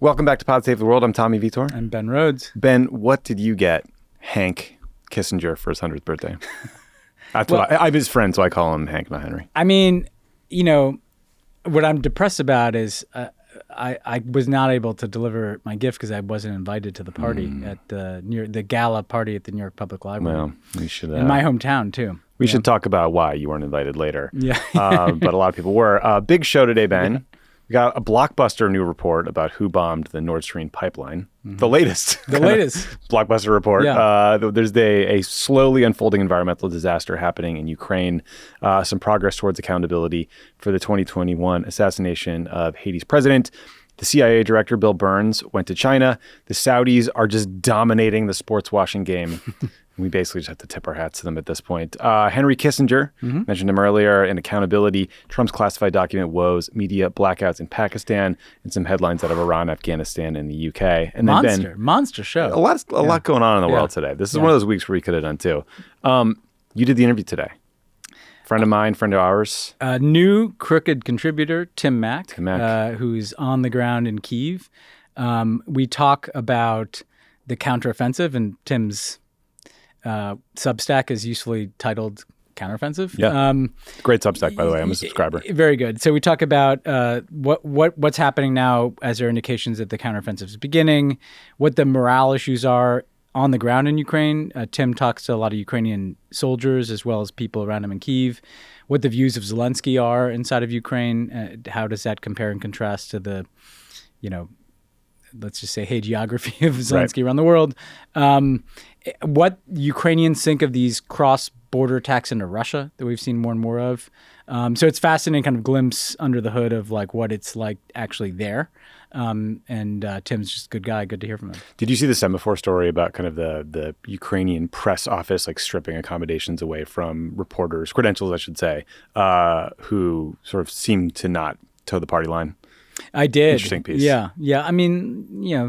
Welcome back to Pod Save the World. I'm Tommy Vietor. I'm Ben Rhodes. Ben, what did you get Hank Kissinger for his 100th birthday? That's what I'm his friend, so I call him Hank, not Henry. I mean, what I'm depressed about is I was not able to deliver my gift because I wasn't invited to the party at the gala party at the New York Public Library. Well, we should in my hometown too. We should talk about why you weren't invited later. Yeah, but a lot of people were. Big show today, Ben. Yeah. We got a blockbuster new report about who bombed the Nordstream pipeline. Mm-hmm. The latest blockbuster report. Yeah. There's a slowly unfolding environmental disaster happening in Ukraine. Some progress towards accountability for the 2021 assassination of Haiti's president. The CIA director, Bill Burns, went to China. The Saudis are just dominating the sports washing game. We basically just have to tip our hats to them at this point. Henry Kissinger, mentioned him earlier, in accountability, Trump's classified document, woes, media blackouts in Pakistan, and some headlines out of Iran, Afghanistan, and the UK. And then monster show. A lot going on in the world today. This is one of those weeks where we could have done too. You did the interview today. Friend of mine, friend of ours. New Crooked contributor, Tim Mak, who's on the ground in Kyiv. We talk about the counteroffensive, and Tim's Substack is usefully titled Counteroffensive. Yeah, great Substack, by the way. I'm a subscriber. Very good. So we talk about what's happening now as there are indications that the counteroffensive is beginning, what the morale issues are on the ground in Ukraine. Tim talks to a lot of Ukrainian soldiers as well as people around him in Kyiv, what the views of Zelensky are inside of Ukraine. How does that compare and contrast to the, let's just say, hagiography of Zelensky around the world? What Ukrainians think of these cross-border attacks into Russia that we've seen more and more of. So it's fascinating kind of glimpse under the hood of like what it's like actually there. And Tim's just a good guy. Good to hear from him. Did you see the semaphore story about kind of the Ukrainian press office like stripping accommodations away from reporters, credentials, I should say, who sort of seemed to not toe the party line? I did. Interesting piece. Yeah. I mean,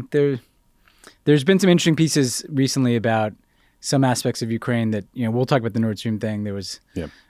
there's been some interesting pieces recently about some aspects of Ukraine that, we'll talk about the Nordstream thing. There's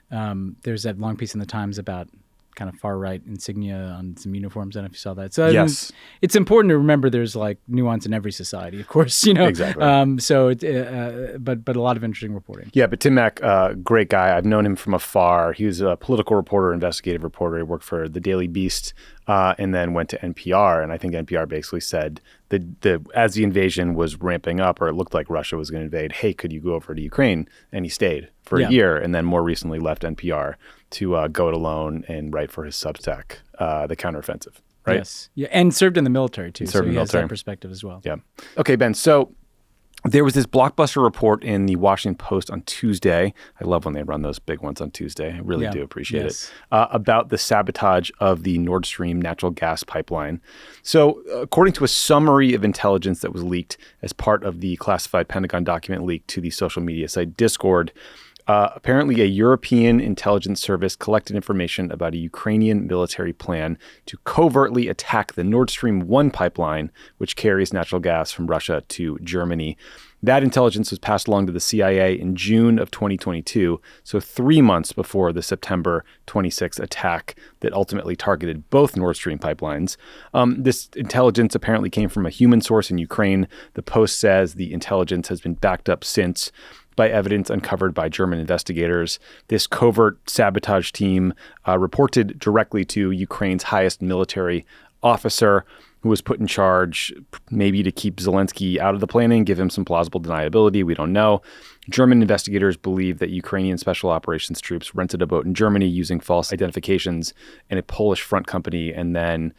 that long piece in the Times about kind of far right insignia on some uniforms. I don't know if you saw that. So yes, it's important to remember there's like nuance in every society, of course. Exactly. But a lot of interesting reporting. Yeah, but Tim Mak, great guy. I've known him from afar. He was a political reporter, investigative reporter. He worked for the Daily Beast, and then went to NPR. And I think NPR basically said that as the invasion was ramping up, or it looked like Russia was going to invade, hey, could you go over to Ukraine? And he stayed for a year, and then more recently left NPR to go it alone and write for his Substack, The Counteroffensive, right? Yes. Yeah, and served in the military too. So he has that perspective as well. Yeah. Okay, Ben. So there was this blockbuster report in the Washington Post on Tuesday. I love when they run those big ones on Tuesday. I really do appreciate it. About the sabotage of the Nord Stream natural gas pipeline. So according to a summary of intelligence that was leaked as part of the classified Pentagon document leaked to the social media site Discord, apparently a European intelligence service collected information about a Ukrainian military plan to covertly attack the Nord Stream 1 pipeline, which carries natural gas from Russia to Germany. That intelligence was passed along to the CIA in June of 2022, so 3 months before the September 26th attack that ultimately targeted both Nord Stream pipelines. This intelligence apparently came from a human source in Ukraine. The Post says the intelligence has been backed up since by evidence uncovered by German investigators. This covert sabotage team reported directly to Ukraine's highest military officer, who was put in charge maybe to keep Zelensky out of the planning, give him some plausible deniability. We don't know. German investigators believe that Ukrainian special operations troops rented a boat in Germany using false identifications in a Polish front company, and then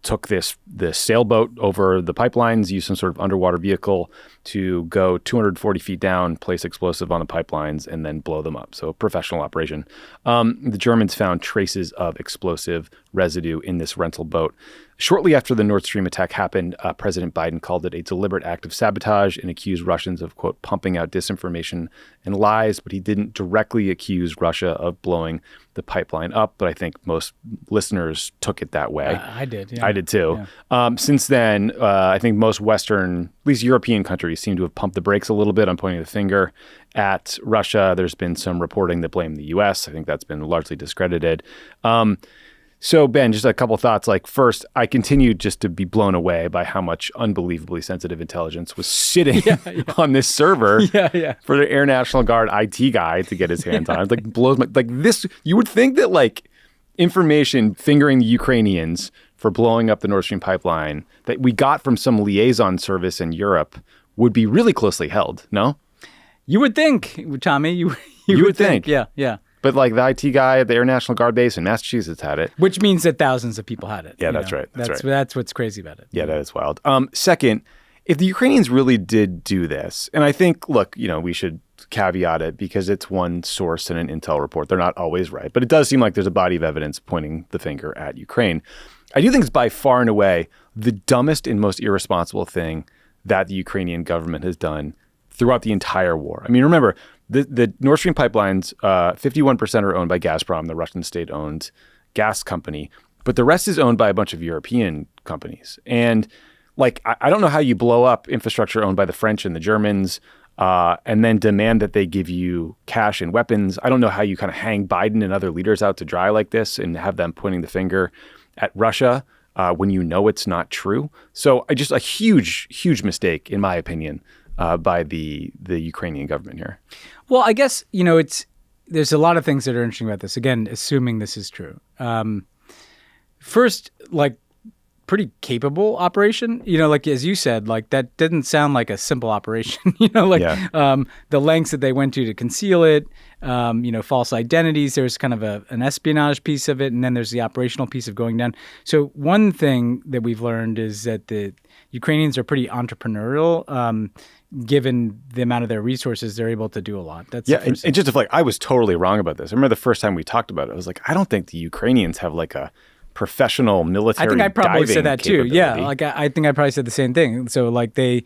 took the sailboat over the pipelines, used some sort of underwater vehicle to go 240 feet down, place explosive on the pipelines, and then blow them up. So professional operation. The Germans found traces of explosive residue in this rental boat. Shortly after the Nord Stream attack happened, President Biden called it a deliberate act of sabotage and accused Russians of, quote, pumping out disinformation and lies, but he didn't directly accuse Russia of blowing the pipeline up. But I think most listeners took it that way. I did. Yeah. I did too. Yeah. Since then, I think most Western, at least European countries seem to have pumped the brakes a little bit on pointing the finger at Russia. There's been some reporting that blamed the U.S. I think that's been largely discredited. So, Ben, just a couple thoughts. Like, first, I continue just to be blown away by how much unbelievably sensitive intelligence was sitting on this server for the Air National Guard IT guy to get his hands on. It like blows my like this. You would think that like information fingering the Ukrainians for blowing up the Nord Stream pipeline that we got from some liaison service in Europe would be really closely held. No, you would think, Tommy. You would think. Yeah. But like the IT guy at the Air National Guard base in Massachusetts had it. Which means that thousands of people had it. Yeah, that's right. That's what's crazy about it. Yeah, that is wild. Second, if the Ukrainians really did do this, and I think, look, we should caveat it because it's one source in an intel report. They're not always right. But it does seem like there's a body of evidence pointing the finger at Ukraine. I do think it's by far and away the dumbest and most irresponsible thing that the Ukrainian government has done throughout the entire war. I mean, remember, the Nord Stream pipelines, 51% are owned by Gazprom, the Russian state-owned gas company, but the rest is owned by a bunch of European companies. And like, I don't know how you blow up infrastructure owned by the French and the Germans and then demand that they give you cash and weapons. I don't know how you kind of hang Biden and other leaders out to dry like this and have them pointing the finger at Russia when you know it's not true. So just a huge, huge mistake, in my opinion, by the Ukrainian government here. Well, I guess, there's a lot of things that are interesting about this. Again, assuming this is true. First, like, pretty capable operation. Like, as you said, like, that didn't sound like a simple operation. The lengths that they went to conceal it, false identities. There's kind of an espionage piece of it, and then there's the operational piece of going down. So one thing that we've learned is that the Ukrainians are pretty entrepreneurial. Given the amount of their resources, they're able to do a lot. That's and just to I was totally wrong about this. I remember the first time we talked about it, I was like, I don't think the Ukrainians have like a professional military. I think I probably said that too. Yeah, like I think I probably said the same thing. So like they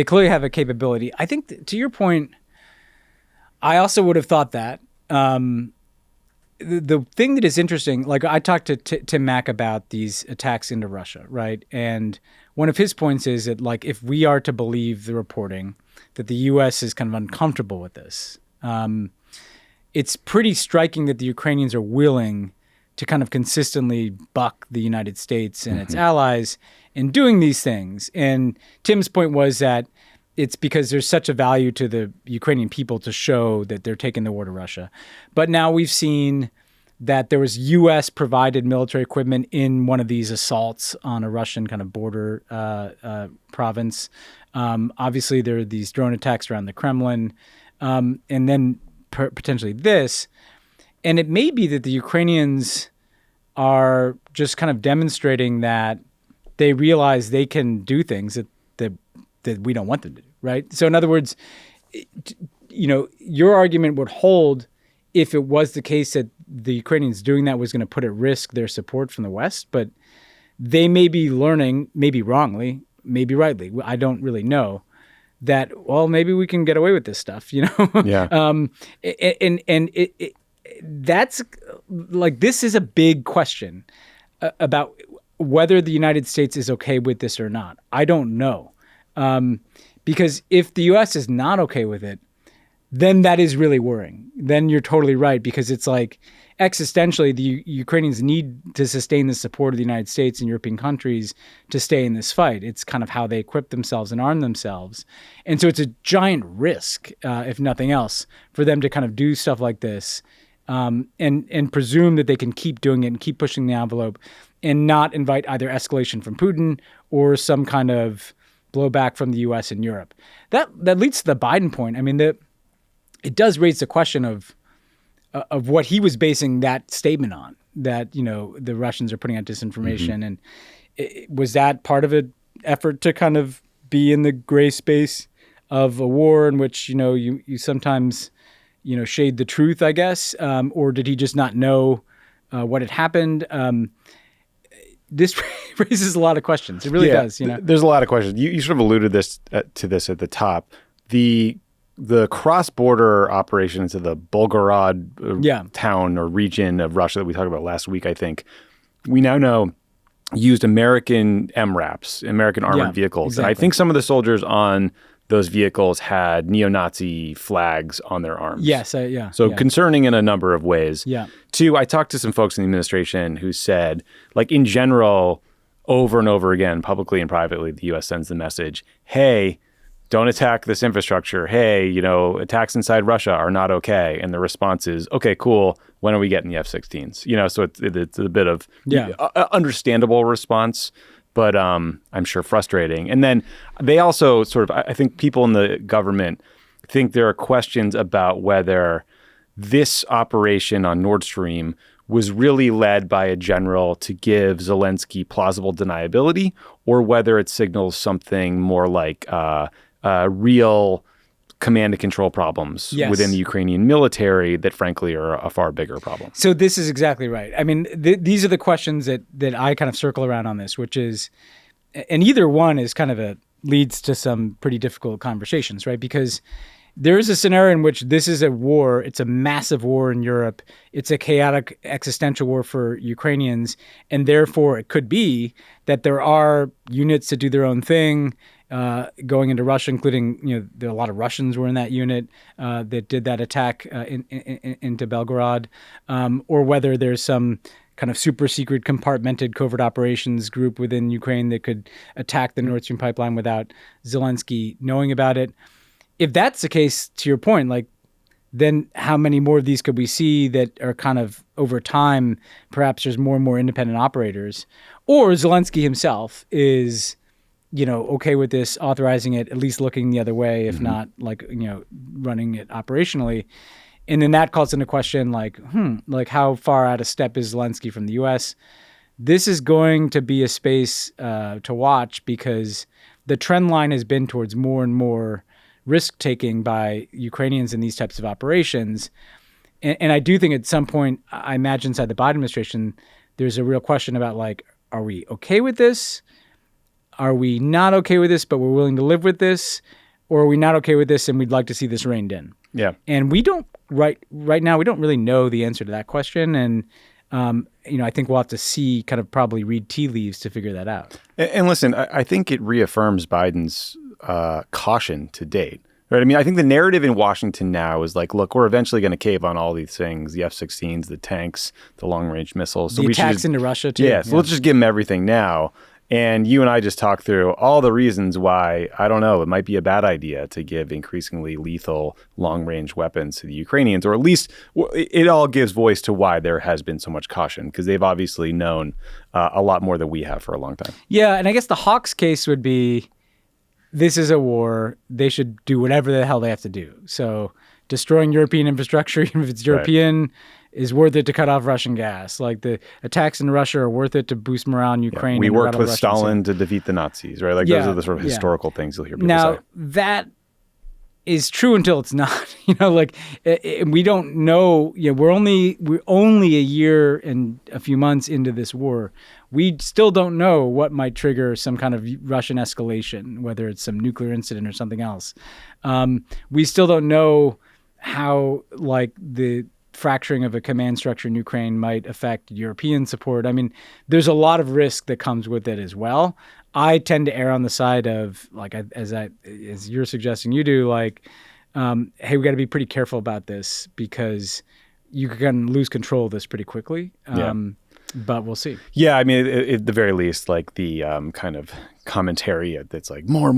clearly have a capability. I think to your point, I also would have thought that. The thing that is interesting, like I talked to Tim Mak about these attacks into Russia, right? And one of his points is that, like, if we are to believe the reporting, that the U.S. is kind of uncomfortable with this. It's pretty striking that the Ukrainians are willing to kind of consistently buck the United States and its allies in doing these things. And Tim's point was that it's because there's such a value to the Ukrainian people to show that they're taking the war to Russia. But now we've seen that there was U.S. provided military equipment in one of these assaults on a Russian kind of border province. Obviously, there are these drone attacks around the Kremlin, and then potentially this. And it may be that the Ukrainians are just kind of demonstrating that they realize they can do things that we don't want them to do, right? So in other words, your argument would hold if it was the case that the Ukrainians doing that was going to put at risk their support from the West, but they may be learning, maybe wrongly, maybe rightly, I don't really know, that, well, maybe we can get away with this stuff, Yeah. That's like, this is a big question about whether the United States is okay with this or not. I don't know. Because if the U.S. is not okay with it, then that is really worrying. Then you're totally right, because it's like existentially the Ukrainians need to sustain the support of the United States and European countries to stay in this fight. It's kind of how they equip themselves and arm themselves. And so it's a giant risk, if nothing else, for them to kind of do stuff like this and presume that they can keep doing it and keep pushing the envelope and not invite either escalation from Putin or some kind of blowback from the U.S. and Europe. That leads to the Biden point. I mean, it does raise the question of what he was basing that statement on, that, the Russians are putting out disinformation. And was that part of an effort to kind of be in the gray space of a war in which, you sometimes, shade the truth, I guess? Or did he just not know what had happened? This raises a lot of questions. It really does. There's a lot of questions. You sort of alluded to this at the top. The cross-border operation into the Volgograd town or region of Russia that we talked about last week, I think, we now know used American MRAPs, American armored vehicles. Exactly. And I think some of the soldiers on those vehicles had neo-Nazi flags on their arms. Yes, yeah. So concerning in a number of ways. Yeah. Two, I talked to some folks in the administration who said, like, in general, over and over again, publicly and privately, the U.S. sends the message, hey, don't attack this infrastructure. Hey, attacks inside Russia are not okay. And the response is, okay, cool. When are we getting the F-16s? So it's a bit of understandable response, but I'm sure frustrating. And then they also I think people in the government think there are questions about whether this operation on Nordstream was really led by a general to give Zelensky plausible deniability, or whether it signals something more like real command and control problems within the Ukrainian military that, frankly, are a far bigger problem. So this is exactly right. I mean, these are the questions that I kind of circle around on this, which is, and either one is kind of leads to some pretty difficult conversations, right? Because there is a scenario in which this is a war. It's a massive war in Europe. It's a chaotic existential war for Ukrainians. And therefore, it could be that there are units that do their own thing going into Russia, including, there are a lot of Russians were in that unit that did that attack into Belgorod, or whether there's some kind of super secret compartmented covert operations group within Ukraine that could attack the Nord Stream pipeline without Zelensky knowing about it. If that's the case, to your point, like, then how many more of these could we see that are kind of over time, perhaps there's more and more independent operators, or Zelensky himself is, okay with this, authorizing it, at least looking the other way, if not running it operationally. And then that calls into question, like how far out of step is Zelensky from the U.S.? This is going to be a space to watch, because the trend line has been towards more and more risk-taking by Ukrainians in these types of operations. And I do think at some point, I imagine inside the Biden administration, there's a real question about, like, are we okay with this? Are we not okay with this, but we're willing to live with this? Or are we not okay with this and we'd like to see this reined in? Yeah. And we don't, right now, we don't really know the answer to that question. And, I think we'll have to see, kind of probably read tea leaves to figure that out. And listen, I think it reaffirms Biden's caution to date, right? I mean, I think the narrative in Washington now is like, look, we're eventually going to cave on all these things, the F-16s, the tanks, the long-range missiles. So the attacks into Russia, too. Yeah, so let's just give them everything now. And you and I just talked through all the reasons why, I don't know, it might be a bad idea to give increasingly lethal long-range weapons to the Ukrainians, or at least it all gives voice to why there has been so much caution, because they've obviously known a lot more than we have for a long time. Yeah, and I guess the Hawks case would be, this is a war. They should do whatever the hell they have to do. So destroying European infrastructure, even if it's European, is worth it to cut off Russian gas. Like, the attacks in Russia are worth it to boost morale in Ukraine. We worked with Stalin to defeat the Nazis, right? Like, those are the sort of historical things you'll hear people say. Now, that is true until it's not. We don't know. We're only a year and a few months into this war. We still don't know what might trigger some kind of Russian escalation, whether it's some nuclear incident or something else. We still don't know how, like, the fracturing of a command structure in Ukraine might affect European support. I mean, there's a lot of risk that comes with it as well. I tend to err on the side of, like, as you're suggesting you do, like, hey, we got to be pretty careful about this, because you can lose control of this pretty quickly. But we'll see. Yeah, I mean, at the very least, like, the kind of commentary that's like more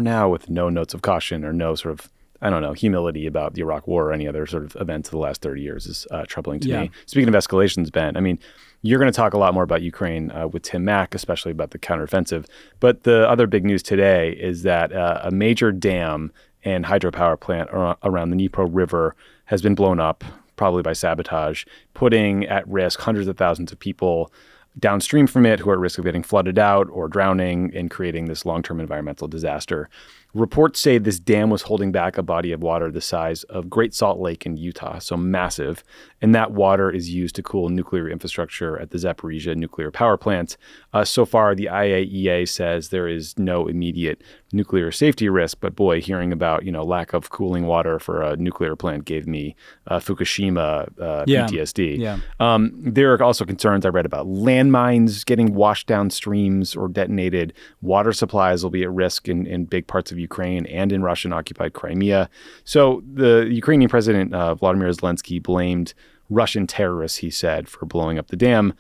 now, with no notes of caution or no sort of, I don't know, humility about the Iraq War or any other sort of events of the last 30 years is troubling to me. Speaking of escalations, Ben, I mean, you're going to talk a lot more about Ukraine with Tim Mak, especially about the counteroffensive. But the other big news today is that a major dam and hydropower plant around the Dnipro River has been blown up, probably by sabotage, putting at risk hundreds of thousands of people downstream from it who are at risk of getting flooded out or drowning, and creating this long-term environmental disaster. Reports say this dam was holding back a body of water the size of Great Salt Lake in Utah, so massive. And that water is used to cool nuclear infrastructure at the Zaporizhzhia nuclear power plant. So far, the IAEA says there is no immediate nuclear safety risk. But boy, hearing about, lack of cooling water for a nuclear plant gave me Fukushima PTSD. There are also concerns I read about land landmines getting washed down streams or detonated. Water supplies will be at risk in big parts of Ukraine and in Russian-occupied Crimea. So the Ukrainian president, Vladimir Zelensky, blamed Russian terrorists, he said, for blowing up the dam.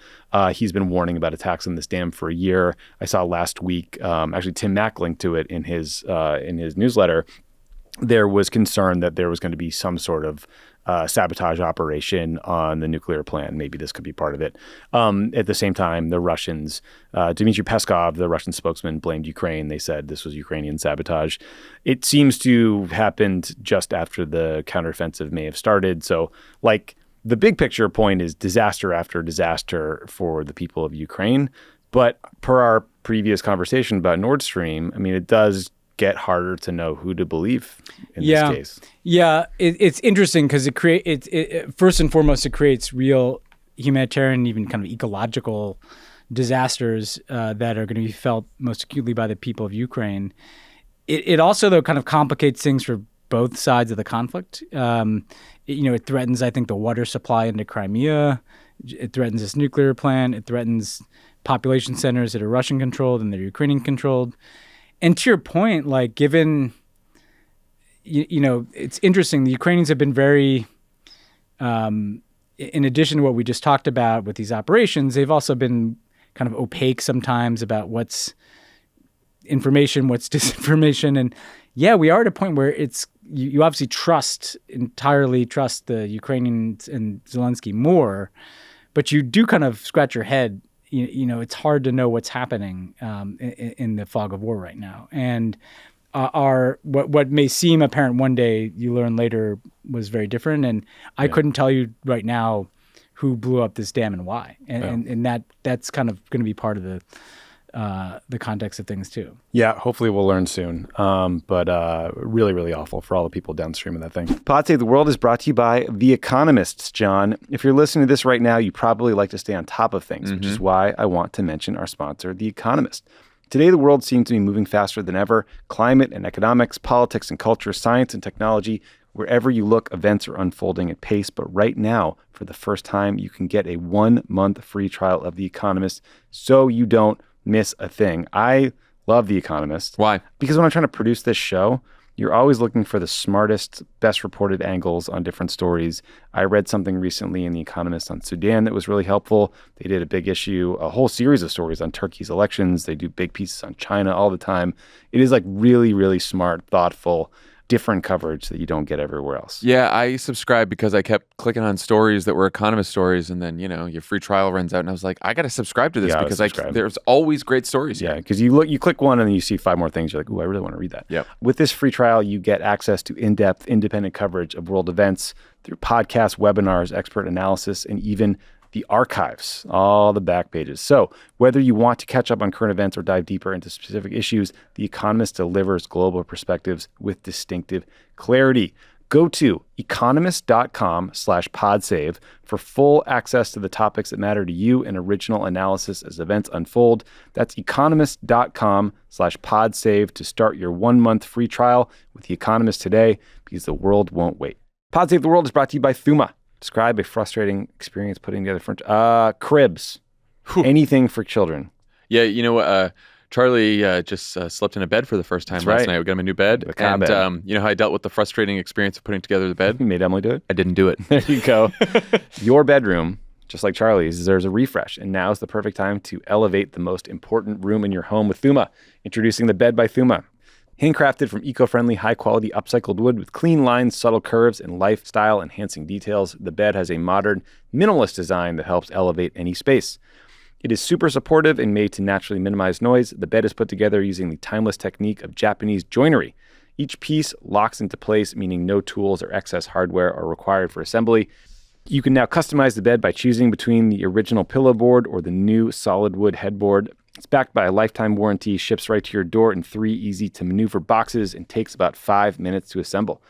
He's been warning about attacks on this dam for a year. I saw last week, actually Tim Mak linked to it in his newsletter. There was concern that there was going to be some sort of sabotage operation on the nuclear plant. Maybe this could be part of it. At the same time, the Russians, Dmitry Peskov, the Russian spokesman, blamed Ukraine. They said this was Ukrainian sabotage. It seems to have happened just after the counteroffensive may have started. So, like, the big picture point is disaster after disaster for the people of Ukraine. But per our previous conversation about Nordstream, I mean, it does get harder to know who to believe in this case. Yeah, it's interesting because first and foremost, it creates real humanitarian, even kind of ecological disasters that are going to be felt most acutely by the people of Ukraine. It also, though, kind of complicates things for both sides of the conflict. It threatens, I think, the water supply into Crimea. It threatens this nuclear plant. It threatens population centers that are Russian-controlled and that are Ukrainian-controlled. And to your point, like, given, it's interesting. The Ukrainians have been very, in addition to what we just talked about with these operations, they've also been kind of opaque sometimes about what's information, what's disinformation. And yeah, we are at a point where you obviously entirely trust the Ukrainians and Zelensky more, but you do kind of scratch your head. It's hard to know what's happening in the fog of war right now. And what may seem apparent one day, you learn later was very different. And I couldn't tell you right now who blew up this dam and why. And that's kind of going to be part of the context of things too. Yeah, hopefully we'll learn soon. But really, really awful for all the people downstream of that thing. Pod Save the World is brought to you by The Economists, John. If you're listening to this right now, you probably like to stay on top of things, which is why I want to mention our sponsor, The Economist. Today, the world seems to be moving faster than ever. Climate and economics, politics and culture, science and technology. Wherever you look, events are unfolding at pace. But right now, for the first time, you can get a 1-month free trial of The Economist so you don't miss a thing. I love The Economist. Why? Because when I'm trying to produce this show, you're always looking for the smartest, best reported angles on different stories. I read something recently in The Economist on Sudan that was really helpful. They did a big issue, a whole series of stories on Turkey's elections. They do big pieces on China all the time. It is like really, really smart, thoughtful, different coverage that you don't get everywhere else. Yeah, I subscribed because I kept clicking on stories that were Economist stories, and then, your free trial runs out, and I was like, I got to subscribe to this because there's always great stories. Yeah, because you click one and then you see 5 more things. You're like, ooh, I really want to read that. Yep. With this free trial, you get access to in-depth, independent coverage of world events through podcasts, webinars, expert analysis, and even the archives, all the back pages. So whether you want to catch up on current events or dive deeper into specific issues, The Economist delivers global perspectives with distinctive clarity. Go to economist.com/podsave for full access to the topics that matter to you and original analysis as events unfold. That's economist.com/podsave to start your 1-month free trial with The Economist today, because the world won't wait. Pod Save the World is brought to you by Thuma. Describe a frustrating experience putting together cribs. Whew. Anything for children. Yeah, you know what? Charlie just slept in a bed for the first time last night. We got him a new bed. And you know how I dealt with the frustrating experience of putting together the bed? You made Emily do it? I didn't do it. There you go. Your bedroom, just like Charlie's, deserves a refresh. And now is the perfect time to elevate the most important room in your home with Thuma. Introducing the Bed by Thuma. Handcrafted from eco-friendly, high-quality upcycled wood with clean lines, subtle curves, and lifestyle-enhancing details, the bed has a modern, minimalist design that helps elevate any space. It is super supportive and made to naturally minimize noise. The bed is put together using the timeless technique of Japanese joinery. Each piece locks into place, meaning no tools or excess hardware are required for assembly. You can now customize the bed by choosing between the original pillow board or the new solid wood headboard. It's backed by a lifetime warranty, ships right to your door in 3 easy-to-maneuver boxes, and takes about 5 minutes to assemble.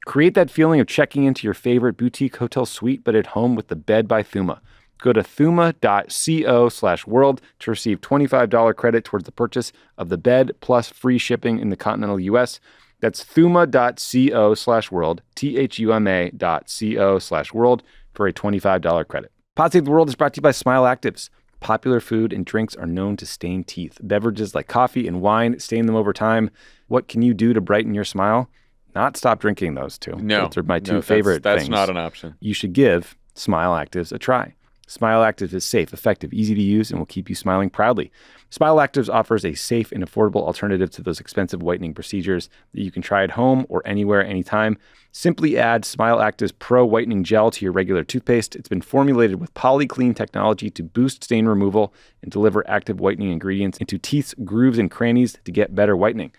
Create that feeling of checking into your favorite boutique hotel suite, but at home with the Bed by Thuma. Go to thuma.co/world to receive $25 credit towards the purchase of the bed, plus free shipping in the continental U.S. That's thuma.co/world, thuma.co/world, for a $25 credit. Pod Save the World is brought to you by Smile Actives. popular food and drinks are known to stain teeth. Beverages like coffee and wine stain them over time. What can you do to brighten your smile? Not stop drinking those two. No. Those are my two favorite things. That's not an option. You should give Smile Actives a try. Smile Actives is safe, effective, easy to use, and will keep you smiling proudly. Smile Actives offers a safe and affordable alternative to those expensive whitening procedures that you can try at home or anywhere, anytime. Simply add Smile Actives Pro Whitening Gel to your regular toothpaste. It's been formulated with PolyClean technology to boost stain removal and deliver active whitening ingredients into teeth's grooves and crannies to get better whitening.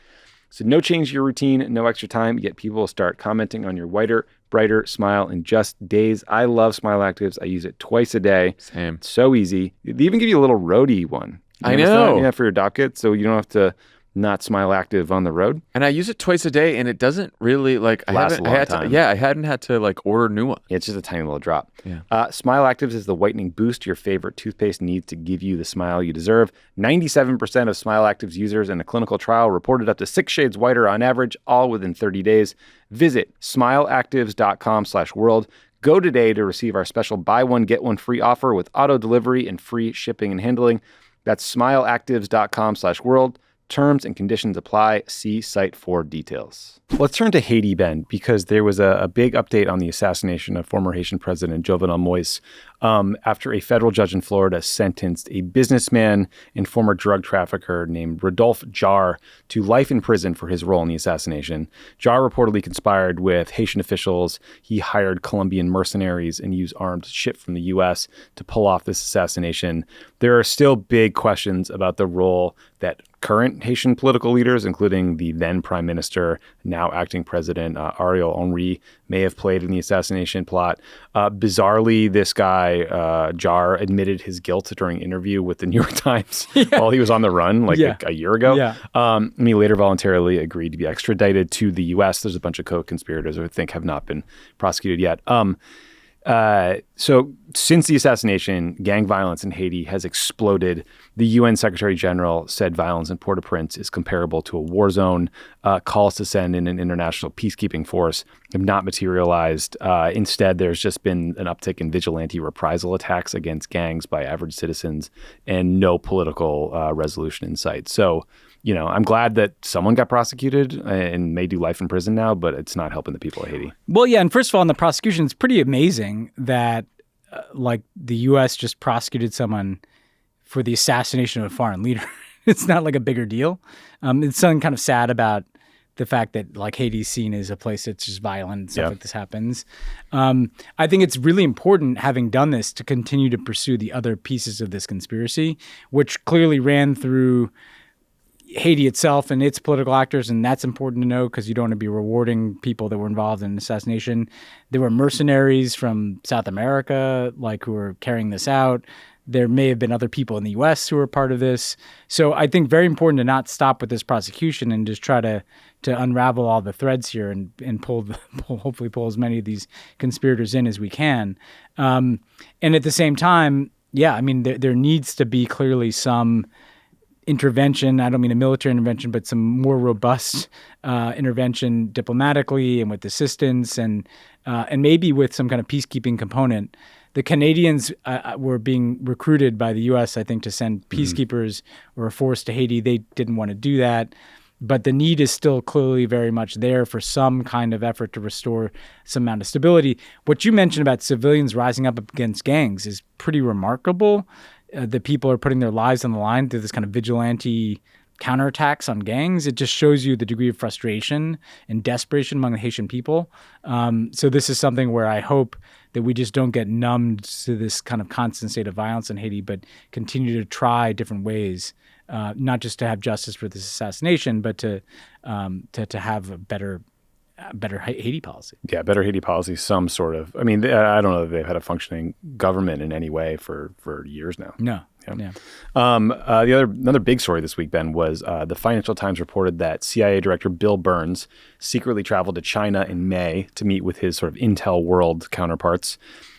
So no change to your routine, no extra time, yet people will start commenting on your whiter, brighter smile in just days. I love Smile Actives. I use it twice a day. Same. So easy. They even give you a little roadie one. I know. Yeah, for your dock kit, so you don't have to not Smile Active on the road. And I use it twice a day, and it doesn't really last a long time. I hadn't had to order a new one. Yeah, it's just a tiny little drop. Yeah. Smile Actives is the whitening boost your favorite toothpaste needs to give you the smile you deserve. 97% of Smile Actives users in a clinical trial reported up to 6 shades whiter on average, all within 30 days. Visit smileactives.com/world. Go today to receive our special buy one, get one free offer with auto delivery and free shipping and handling. That's smileactives.com/world. Terms and conditions apply. See site for details. Let's turn to Haiti, Ben, because there was a big update on the assassination of former Haitian President Jovenel Moïse after a federal judge in Florida sentenced a businessman and former drug trafficker named Rodolphe Jarre to life in prison for his role in the assassination. Jarre reportedly conspired with Haitian officials. He hired Colombian mercenaries and used armed ships from the U.S. to pull off this assassination. There are still big questions about the role that current Haitian political leaders, including the then Prime Minister, now acting President Ariel Henry, may have played in the assassination plot. Bizarrely, this guy, Jarre, admitted his guilt during an interview with the New York Times while he was on the run a year ago. And he later voluntarily agreed to be extradited to the U.S. There's a bunch of co-conspirators who I think have not been prosecuted yet. So since the assassination, gang violence in Haiti has exploded. The UN Secretary General said violence in Port-au-Prince is comparable to a war zone. Calls to send in an international peacekeeping force have not materialized. Instead, there's just been an uptick in vigilante reprisal attacks against gangs by average citizens and no political resolution in sight. So, I'm glad that someone got prosecuted and may do life in prison now, but it's not helping the people of Haiti. Well, yeah, and first of all, in the prosecution, it's pretty amazing that the U.S. just prosecuted someone for the assassination of a foreign leader. It's not like a bigger deal. It's something kind of sad about the fact that Haiti's seen as a place that's just violent and stuff like this happens. I think it's really important, having done this, to continue to pursue the other pieces of this conspiracy, which clearly ran through Haiti itself and its political actors, and that's important to know because you don't want to be rewarding people that were involved in an assassination. There were mercenaries from South America, who were carrying this out. There may have been other people in the U.S. who were part of this. So I think very important to not stop with this prosecution and just try to unravel all the threads here and hopefully pull as many of these conspirators in as we can. And at the same time, there needs to be clearly some intervention. I don't mean a military intervention, but some more robust intervention diplomatically and with assistance and maybe with some kind of peacekeeping component. The Canadians were being recruited by the U.S., I think, to send peacekeepers or a force to Haiti. They didn't want to do that. But the need is still clearly very much there for some kind of effort to restore some amount of stability. What you mentioned about civilians rising up against gangs is pretty remarkable. The people are putting their lives on the line through this kind of vigilante counterattacks on gangs. It just shows you the degree of frustration and desperation among the Haitian people. So this is something where I hope that we just don't get numbed to this kind of constant state of violence in Haiti, but continue to try different ways, not just to have justice for this assassination, but to have a better Haiti policy. Yeah, better Haiti policy, some sort of. I mean, I don't know that they've had a functioning government in any way for years now. No. Yeah. Another big story this week, Ben, was the Financial Times reported that CIA Director Bill Burns secretly traveled to China in May to meet with his sort of intel world counterparts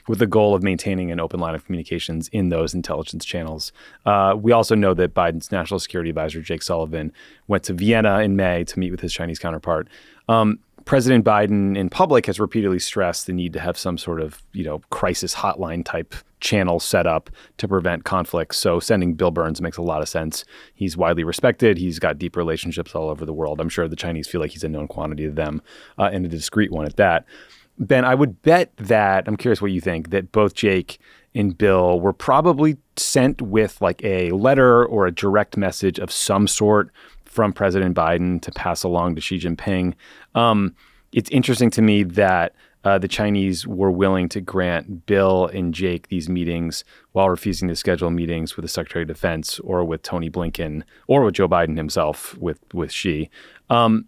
with the goal of maintaining an open line of communications in those intelligence channels. We also know that Biden's National Security Advisor, Jake Sullivan, went to Vienna in May to meet with his Chinese counterpart. President Biden in public has repeatedly stressed the need to have some sort of, crisis hotline type channel set up to prevent conflicts. So sending Bill Burns makes a lot of sense. He's widely respected. He's got deep relationships all over the world. I'm sure the Chinese feel like he's a known quantity to them, and a discreet one at that. Ben, I would bet that, I'm curious what you think, that both Jake and Bill were probably sent with like a letter or a direct message of some sort from President Biden to pass along to Xi Jinping. It's interesting to me that the Chinese were willing to grant Bill and Jake these meetings while refusing to schedule meetings with the Secretary of Defense or with Tony Blinken or with Joe Biden himself with Xi. Do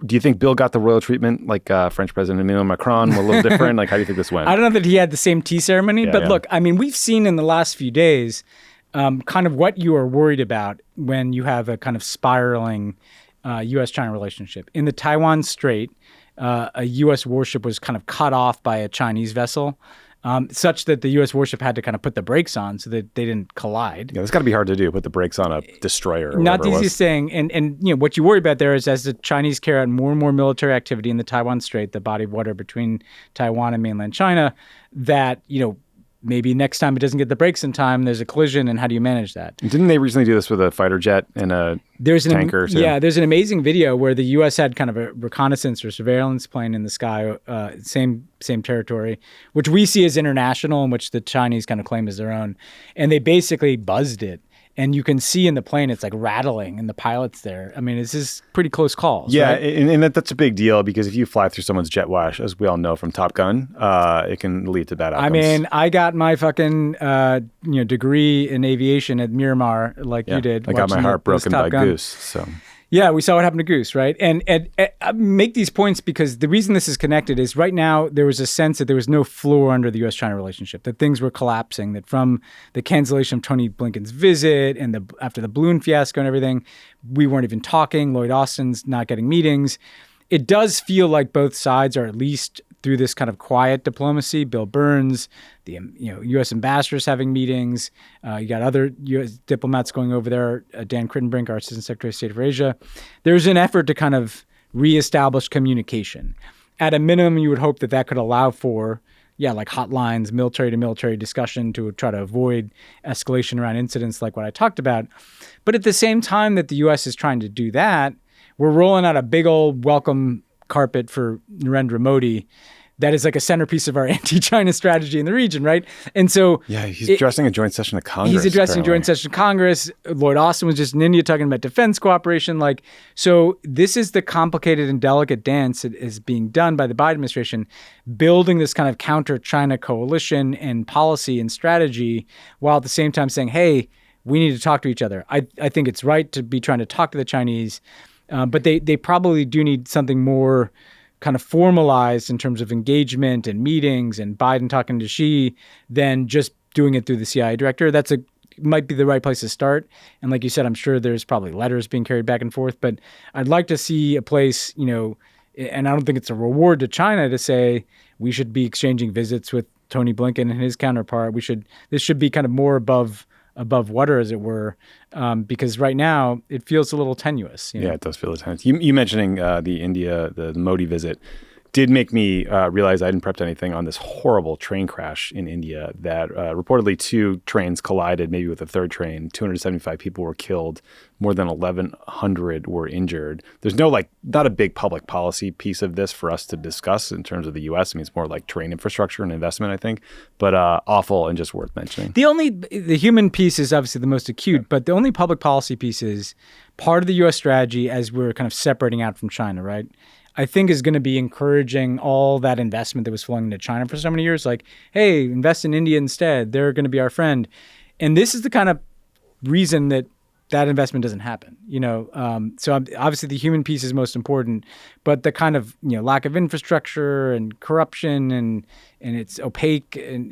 you think Bill got the royal treatment like French President Emmanuel Macron? A little different? Like, how do you think this went? I don't know that he had the same tea ceremony, but look, I mean, we've seen in the last few days kind of what you are worried about when you have a kind of spiraling U.S.-China relationship. In the Taiwan Strait, a U.S. warship was kind of cut off by a Chinese vessel, such that the U.S. warship had to kind of put the brakes on so that they didn't collide. Yeah, that's got to be hard to do, put the brakes on a destroyer. Not the easiest thing. And what you worry about there is as the Chinese carry out more and more military activity in the Taiwan Strait, the body of water between Taiwan and mainland China, that, maybe next time it doesn't get the brakes in time, there's a collision, and how do you manage that? Didn't they recently do this with a fighter jet and a tanker? Yeah, there's an amazing video where the U.S. had kind of a reconnaissance or surveillance plane in the sky, same territory, which we see as international and which the Chinese kind of claim as their own. And they basically buzzed it. And you can see in the plane, it's like rattling, and the pilot's there. I mean, it's just pretty close calls. Yeah, right? and that's a big deal because if you fly through someone's jet wash, as we all know from Top Gun, it can lead to bad outcomes. I mean, I got my fucking degree in aviation at Miramar, like you did. I got my heart broken by Goose. So. Yeah, we saw what happened to Goose, right? And I make these points because the reason this is connected is right now there was a sense that there was no floor under the U.S.-China relationship, that things were collapsing, that from the cancellation of Tony Blinken's visit and after the balloon fiasco and everything, we weren't even talking. Lloyd Austin's not getting meetings. It does feel like both sides are at least through this kind of quiet diplomacy. Bill Burns, the U.S. ambassadors having meetings. You got other U.S. diplomats going over there. Dan Crittenbrink, our Assistant Secretary of State for Asia. There's an effort to kind of reestablish communication. At a minimum, you would hope that that could allow for, like hotlines, military-to-military discussion to try to avoid escalation around incidents like what I talked about. But at the same time that the U.S. is trying to do that, we're rolling out a big old welcome carpet for Narendra Modi that is like a centerpiece of our anti-China strategy in the region, right? And so... Yeah, he's addressing a joint session of Congress. He's addressing a joint session of Congress. Lloyd Austin was just in India talking about defense cooperation. So this is the complicated and delicate dance that is being done by the Biden administration, building this kind of counter-China coalition and policy and strategy, while at the same time saying, hey, we need to talk to each other. I think it's right to be trying to talk to the Chinese, but they probably do need something more kind of formalized in terms of engagement and meetings and Biden talking to Xi than just doing it through the CIA director. Might be the right place to start. And like you said, I'm sure there's probably letters being carried back and forth, but I'd like to see a place, and I don't think it's a reward to China to say we should be exchanging visits with Tony Blinken and his counterpart. This should be kind of more above water, as it were, because right now it feels a little tenuous. Yeah, it does feel tenuous. You mentioning the Modi visit did make me realize I hadn't prepped anything on this horrible train crash in India that reportedly 2 trains collided, maybe with a third train. 275 people were killed. More than 1,100 were injured. There's not a big public policy piece of this for us to discuss in terms of the U.S. I mean, it's more like train infrastructure and investment, I think, but awful and just worth mentioning. The human piece is obviously the most acute, but the only public policy piece is part of the U.S. strategy as we're kind of separating out from China, right? I think is going to be encouraging all that investment that was flowing into China for so many years. Like, hey, invest in India instead. They're going to be our friend. And this is the kind of reason that investment doesn't happen. So obviously the human piece is most important, but the kind of lack of infrastructure and corruption and it's opaque and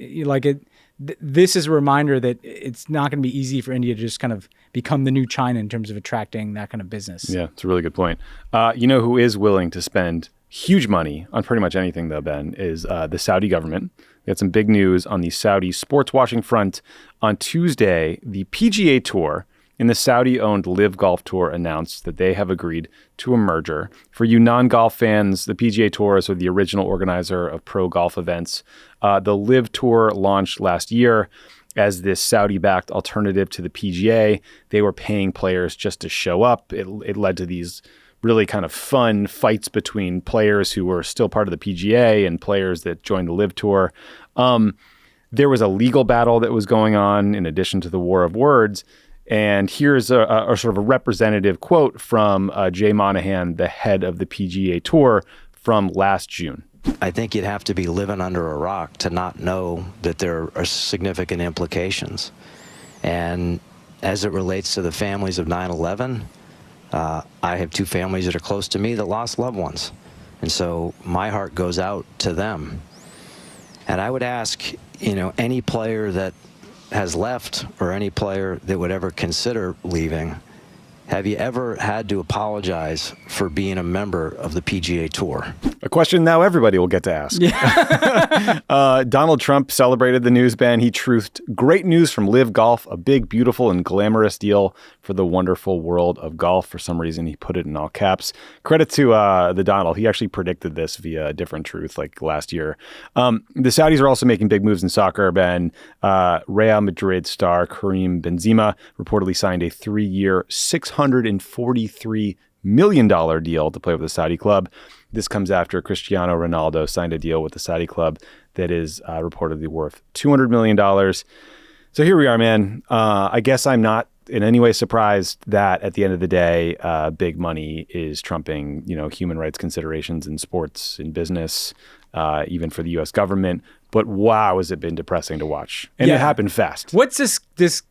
this is a reminder that it's not going to be easy for India to just kind of become the new China in terms of attracting that kind of business. Yeah, it's a really good point. Who is willing to spend huge money on pretty much anything, though, Ben, is the Saudi government. We had some big news on the Saudi sports washing front. On Tuesday, the PGA Tour And the Saudi-owned LIV Golf Tour announced that they have agreed to a merger. For you non-golf fans, the PGA Tour is the original organizer of pro golf events. The LIV Tour launched last year as this Saudi-backed alternative to the PGA. They were paying players just to show up. It led to these really kind of fun fights between players who were still part of the PGA and players that joined the LIV Tour. There was a legal battle that was going on in addition to the war of words. And here's a sort of a representative quote from Jay Monahan, the head of the PGA Tour, from last June. I think you'd have to be living under a rock to not know that there are significant implications. And as it relates to the families of 9/11, I have two families that are close to me that lost loved ones. And so my heart goes out to them. And I would ask, any player that has left or any player that would ever consider leaving, have you ever had to apologize for being a member of the PGA Tour? A question now everybody will get to ask. Yeah. Donald Trump celebrated the news ban. He truthed, "Great news from LIV Golf, a big, beautiful, and glamorous deal for the wonderful world of golf." For some reason, he put it in all caps. Credit to the Donald. He actually predicted this via a different truth like last year. The Saudis are also making big moves in soccer, Ben. Real Madrid star Karim Benzema reportedly signed a 3-year, $643 million deal to play with the Saudi club. This comes after Cristiano Ronaldo signed a deal with the Saudi club that is reportedly worth $200 million. So here we are, man. I guess I'm not in any way surprised that at the end of the day, big money is trumping, human rights considerations in sports, in business, even for the U.S. government. But wow, has it been depressing to watch. And it happened fast. What's this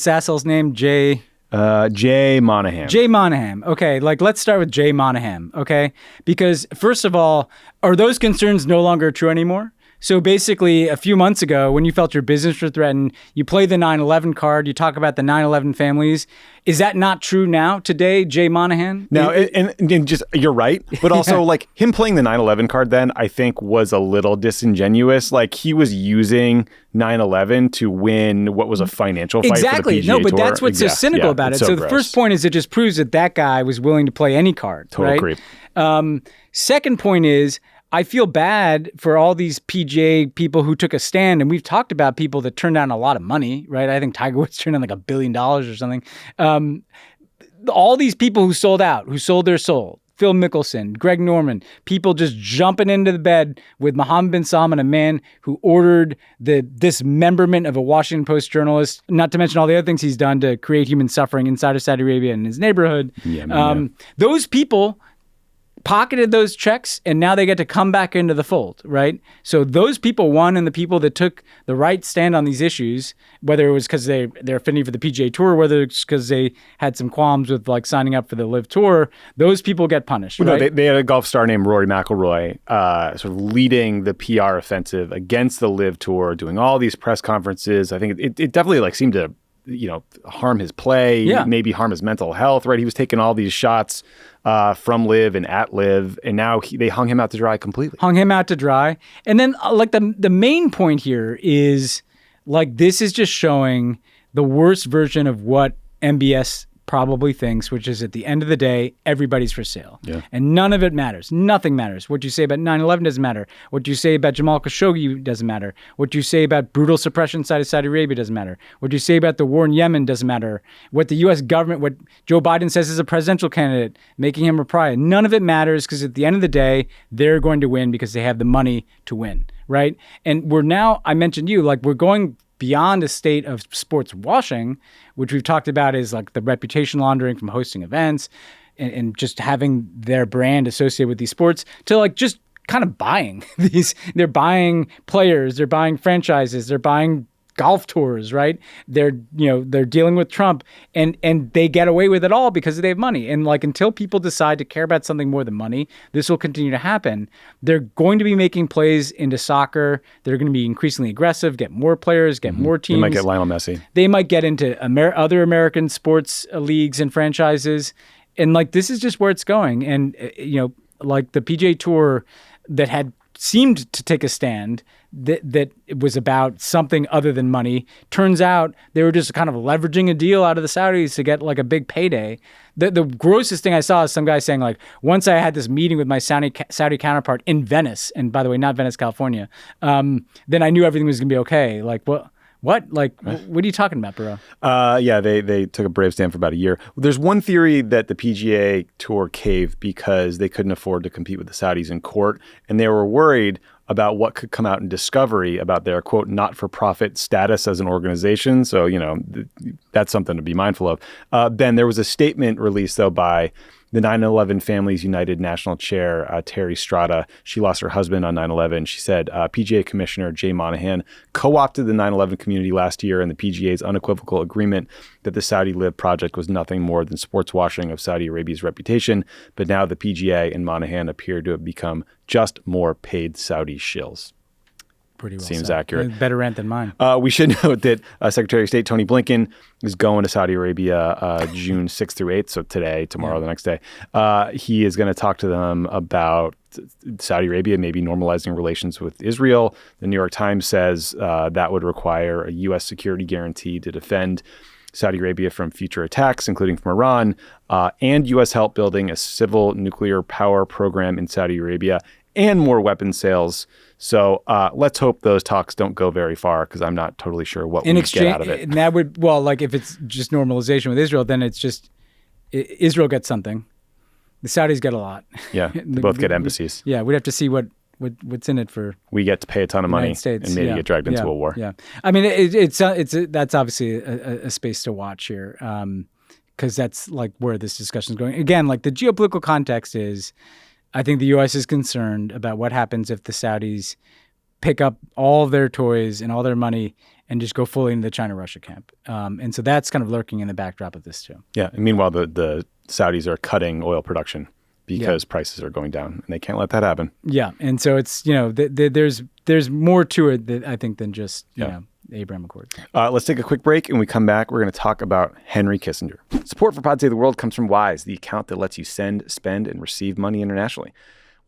asshole's name? Jay Monahan. Jay Monahan. Okay, let's start with Jay Monahan, okay? Because first of all, are those concerns no longer true anymore? So basically, a few months ago, when you felt your business was threatened, you play the 9/11 card, you talk about the 9/11 families. Is that not true now, today, Jay Monahan? No, and just, you're right. But also, him playing the 9/11 card then, I think, was a little disingenuous. He was using 9/11 to win what was a financial fight for the PGA No, but Tour. that's what's so cynical about it. So the first point is it just proves that guy was willing to play any card. Total right? creep. Second point is, I feel bad for all these PGA people who took a stand, and we've talked about people that turned down a lot of money, right? I think Tiger Woods turned down $1 billion or something. All these people who sold out, who sold their soul, Phil Mickelson, Greg Norman, people just jumping into the bed with Mohammed bin Salman, a man who ordered the dismemberment of a Washington Post journalist, not to mention all the other things he's done to create human suffering inside of Saudi Arabia and his neighborhood. Those people pocketed those checks, and now they get to come back into the fold, right? So those people won, and the people that took the right stand on these issues, whether it was because they're affinity for the PGA Tour, whether it's because they had some qualms with signing up for the LIV Tour, those people get punished. Well, right? No, they had a golf star named Rory McIlroy sort of leading the PR offensive against the LIV Tour, doing all these press conferences. I think it definitely seemed to harm his play, maybe harm his mental health, right? He was taking all these shots from LIV and at LIV, and now they hung him out to dry completely. Hung him out to dry. And then the main point here is this is just showing the worst version of what MBS probably thinks, which is at the end of the day, everybody's for sale. Yeah. And none of it matters. Nothing matters. What you say about 9/11 doesn't matter. What you say about Jamal Khashoggi doesn't matter. What you say about brutal suppression inside of Saudi Arabia doesn't matter. What you say about the war in Yemen doesn't matter. What the U.S. government, what Joe Biden says is a presidential candidate, making him a pariah. None of it matters because at the end of the day, they're going to win because they have the money to win, right? And we're now, I mentioned we're going beyond a state of sports washing, which we've talked about is the reputation laundering from hosting events and just having their brand associated with these sports, to just kind of buying these. They're buying players, they're buying franchises, they're buying golf tours, right? They're dealing with Trump, and they get away with it all because they have money. And until people decide to care about something more than money, this will continue to happen. They're going to be making plays into soccer. They're going to be increasingly aggressive, get more players, get more teams. They might get Lionel Messi. They might get into other American sports leagues and franchises. And this is just where it's going. And the PGA Tour that had seemed to take a stand that it was about something other than money. Turns out they were just kind of leveraging a deal out of the Saudis to get like a big payday. The grossest thing I saw is some guy saying like, once I had this meeting with my Saudi counterpart in Venice, and by the way, not Venice, California, then I knew everything was going to be okay. Like, what? Like, what are you talking about, bro? Yeah, they took a brave stand for about a year. There's one theory that the PGA Tour caved because they couldn't afford to compete with the Saudis in court, and they were worried about what could come out in discovery about their, quote, not-for-profit status as an organization. So, that's something to be mindful of. Ben, there was a statement released, though, by the 9/11 Families United National Chair, Terry Strada. She lost her husband on 9/11. She said PGA Commissioner Jay Monahan co-opted the 9/11 community last year, and the PGA's unequivocal agreement that the Saudi LIV project was nothing more than sports washing of Saudi Arabia's reputation. But now the PGA and Monahan appear to have become just more paid Saudi shills. Pretty well Seems said. accurate. Better rant than mine. We should note that Secretary of State Tony Blinken is going to Saudi Arabia June 6th through 8th, so today, tomorrow, the next day. He is going to talk to them about Saudi Arabia maybe normalizing relations with Israel. The New York Times says that would require a U.S. security guarantee to defend Saudi Arabia from future attacks, including from Iran, and U.S. help building a civil nuclear power program in Saudi Arabia, and more weapons sales. So let's hope those talks don't go very far, because I'm not totally sure what we get out of it. And that would, well, like if it's just normalization with Israel, then it's just Israel gets something. The Saudis get a lot. Yeah, they both get embassies. Yeah, we'd have to see what's in it for. We get to pay a ton of money and maybe get dragged into a war. Yeah, I mean it's that's obviously a space to watch here, because that's like where this discussion is going. Again, like the geopolitical context is, I think the U.S. is concerned about what happens if the Saudis pick up all of their toys and all their money and just go fully into the China-Russia camp. And so that's kind of lurking in the backdrop of this too. Yeah. And meanwhile, the Saudis are cutting oil production because prices are going down, and they can't let that happen. Yeah. And so it's, there's more to it, I think, than just, you know, Abraham Accords. Let's take a quick break. And we come back, we're going to talk about Henry Kissinger. Support for Pod Save the World comes from Wise, the account that lets you send, spend, and receive money internationally.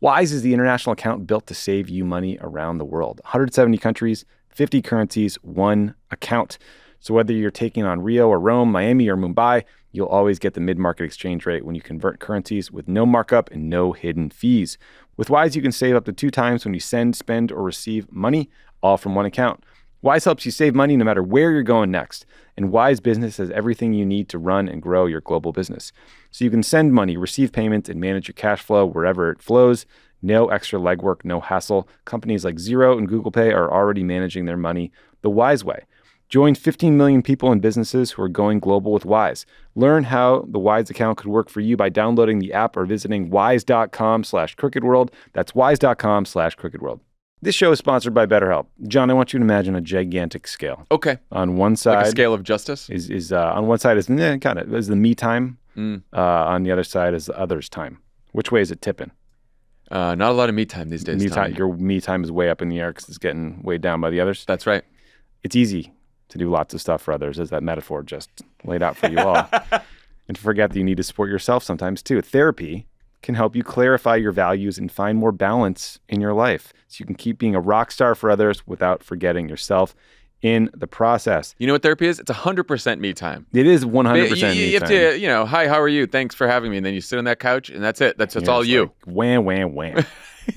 Wise is the international account built to save you money around the world. 170 countries, 50 currencies, one account. So whether you're taking on Rio or Rome, Miami or Mumbai, you'll always get the mid-market exchange rate when you convert currencies with no markup and no hidden fees. With Wise, you can save up to 2 times when you send, spend, or receive money, all from one account. Wise helps you save money no matter where you're going next. And Wise Business has everything you need to run and grow your global business. So you can send money, receive payments, and manage your cash flow wherever it flows. No extra legwork, no hassle. Companies like Xero and Google Pay are already managing their money the Wise way. Join 15 million people and businesses who are going global with Wise. Learn how the Wise account could work for you by downloading the app or visiting wise.com/crookedworld. That's wise.com/crookedworld. This show is sponsored by BetterHelp. John, I want you to imagine a gigantic scale. Okay. On one side, like a scale of justice. Is on one side is kind of is the me time. On the other side is the others time. Which way is it tipping? Not a lot of me time these days. Your me time is way up in the air because it's getting weighed down by the others. That's right. It's easy to do lots of stuff for others, as that metaphor just laid out for you all. And to forget that you need to support yourself sometimes too. Therapy can help you clarify your values and find more balance in your life, so you can keep being a rock star for others without forgetting yourself in the process. You know what therapy is? It's 100% me time. It is 100% me time. You have to, hi, how are you? Thanks for having me. And then you sit on that couch and that's it. That's all you. Like, wham, wham, wham.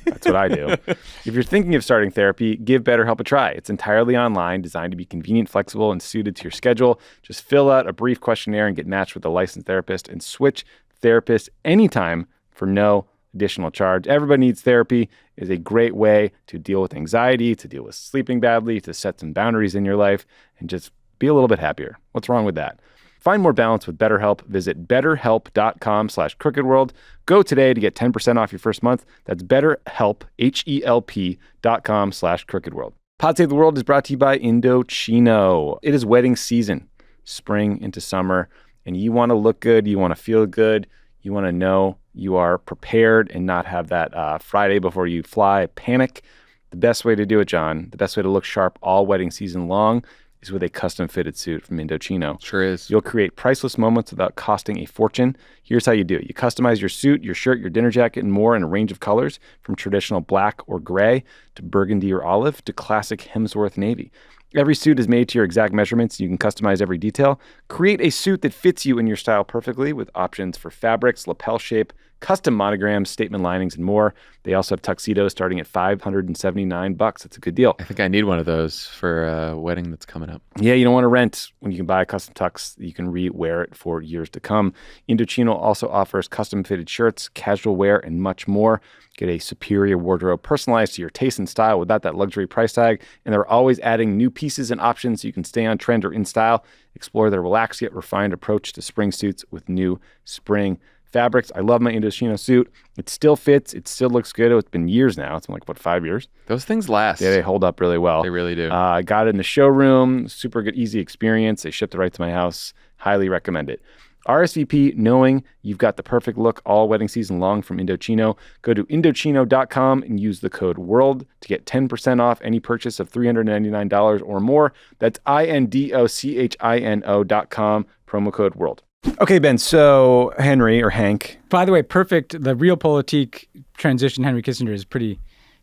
That's what I do. If you're thinking of starting therapy, give BetterHelp a try. It's entirely online, designed to be convenient, flexible, and suited to your schedule. Just fill out a brief questionnaire and get matched with a licensed therapist, and switch therapists anytime for no additional charge. Everybody needs therapy. Is a great way to deal with anxiety, to deal with sleeping badly, to set some boundaries in your life, and just be a little bit happier. What's wrong with that? Find more balance with BetterHelp. Visit betterhelp.com/crookedworld. Go today to get 10% off your first month. That's BetterHelp, HELP.com/crookedworld. Pod Save the World is brought to you by Indochino. It is wedding season, spring into summer, and you want to look good, you want to feel good, you want to know you are prepared and not have that Friday before you fly panic. The best way to do it, John, the best way to look sharp all wedding season long is with a custom-fitted suit from Indochino. Sure is. You'll create priceless moments without costing a fortune. Here's how you do it. You customize your suit, your shirt, your dinner jacket, and more in a range of colors, from traditional black or gray to burgundy or olive to classic Hemsworth navy. Every suit is made to your exact measurements. You can customize every detail. Create a suit that fits you and your style perfectly with options for fabrics, lapel shape, custom monograms, statement linings, and more. They also have tuxedos starting at $579. That's a good deal. I think I need one of those for a wedding that's coming up. Yeah, you don't want to rent when you can buy a custom tux. You can re-wear it for years to come. Indochino also offers custom-fitted shirts, casual wear, and much more. Get a superior wardrobe personalized to your taste and style without that luxury price tag. And they're always adding new pieces and options so you can stay on trend or in style. Explore their relaxed yet refined approach to spring suits with new spring fabrics. I love my Indochino suit. It still fits. It still looks good. It's been years now. It's been like, 5 years? Those things last. Yeah, they hold up really well. They really do. I got it in the showroom. Super good, easy experience. They shipped it right to my house. Highly recommend it. RSVP knowing you've got the perfect look all wedding season long from Indochino. Go to Indochino.com and use the code WORLD to get 10% off any purchase of $399 or more. That's INDOCHINO.com, promo code WORLD. Okay, Ben, so Henry or Hank. By the way, perfect. The realpolitik transition, Henry Kissinger, is pretty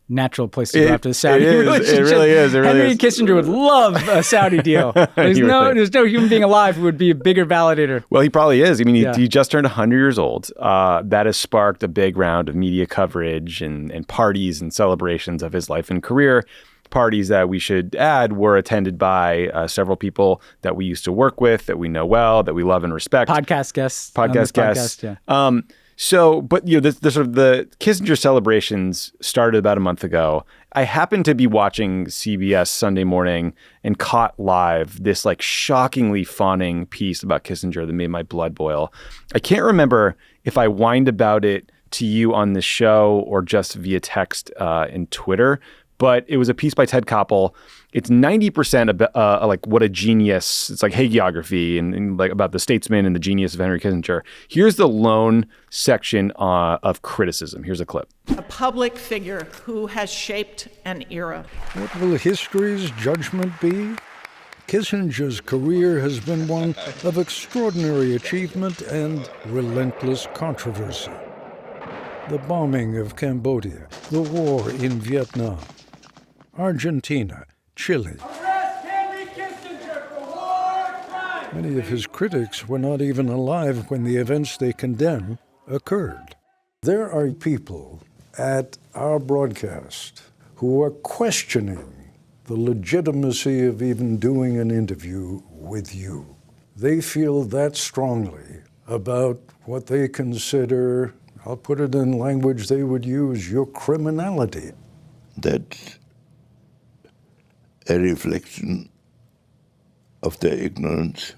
natural place to go after the Saudi relationship. It really is. Henry Kissinger would love a Saudi deal. There's no human being alive who would be a bigger validator. Well, he probably is. I mean, he just turned 100 years old. That has sparked a big round of media coverage and parties and celebrations of his life and career. Parties that we should add were attended by several people that we used to work with, that we know well, that we love and respect. Podcast guests. Yeah. But the sort of the Kissinger celebrations started about a month ago. I happened to be watching CBS Sunday morning and caught live this like shockingly fawning piece about Kissinger that made my blood boil. I can't remember if I whined about it to you on the show or just via text and Twitter. But it was a piece by Ted Koppel. It's 90% about like what a genius. It's like hagiography and like about the statesman and the genius of Henry Kissinger. Here's the lone section of criticism. Here's a clip. A public figure who has shaped an era. What will history's judgment be? Kissinger's career has been one of extraordinary achievement and relentless controversy. The bombing of Cambodia, the war in Vietnam, Argentina, Chile. Many of his critics were not even alive when the events they condemn occurred. There are people at our broadcast who are questioning the legitimacy of even doing an interview with you. They feel that strongly about what they consider, I'll put it in language they would use, your criminality. That's a reflection of their ignorance.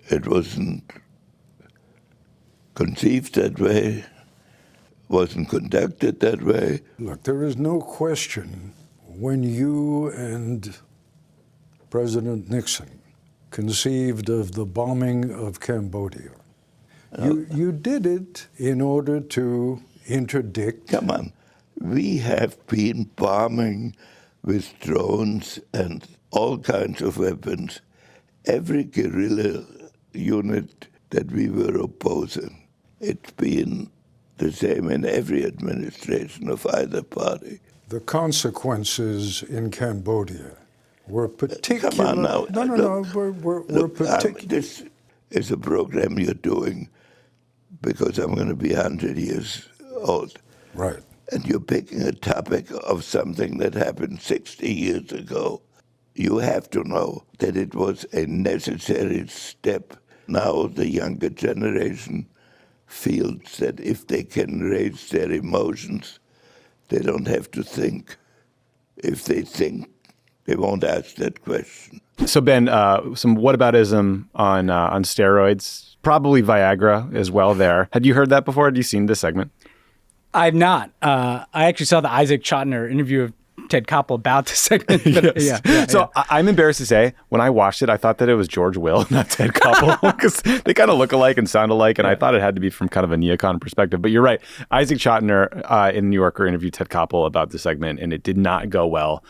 It wasn't conceived that way, wasn't conducted that way. Look, there is no question when you and President Nixon conceived of the bombing of Cambodia, you did it in order to interdict. Come on, we have been bombing with drones and all kinds of weapons every guerrilla unit that we were opposing. It's been the same in every administration of either party. The consequences in Cambodia were particular. Come on now. We're particular. This is a program you're doing because I'm going to be 100 years old. Right. And you're picking a topic of something that happened 60 years ago. You have to know that it was a necessary step. Now the younger generation feels that if they can raise their emotions, they don't have to think. If they think, they won't ask that question. So Ben, some whataboutism on steroids, probably Viagra as well there. Had you heard that before? Had you seen this segment? I've not. I actually saw the Isaac Chotiner interview of Ted Koppel about the segment. Yes. I'm embarrassed to say, when I watched it, I thought that it was George Will, not Ted Koppel, because they kind of look alike and sound alike, and I thought it had to be from kind of a neocon perspective. But you're right. Isaac Chotiner in The New Yorker interviewed Ted Koppel about the segment, and it did not go well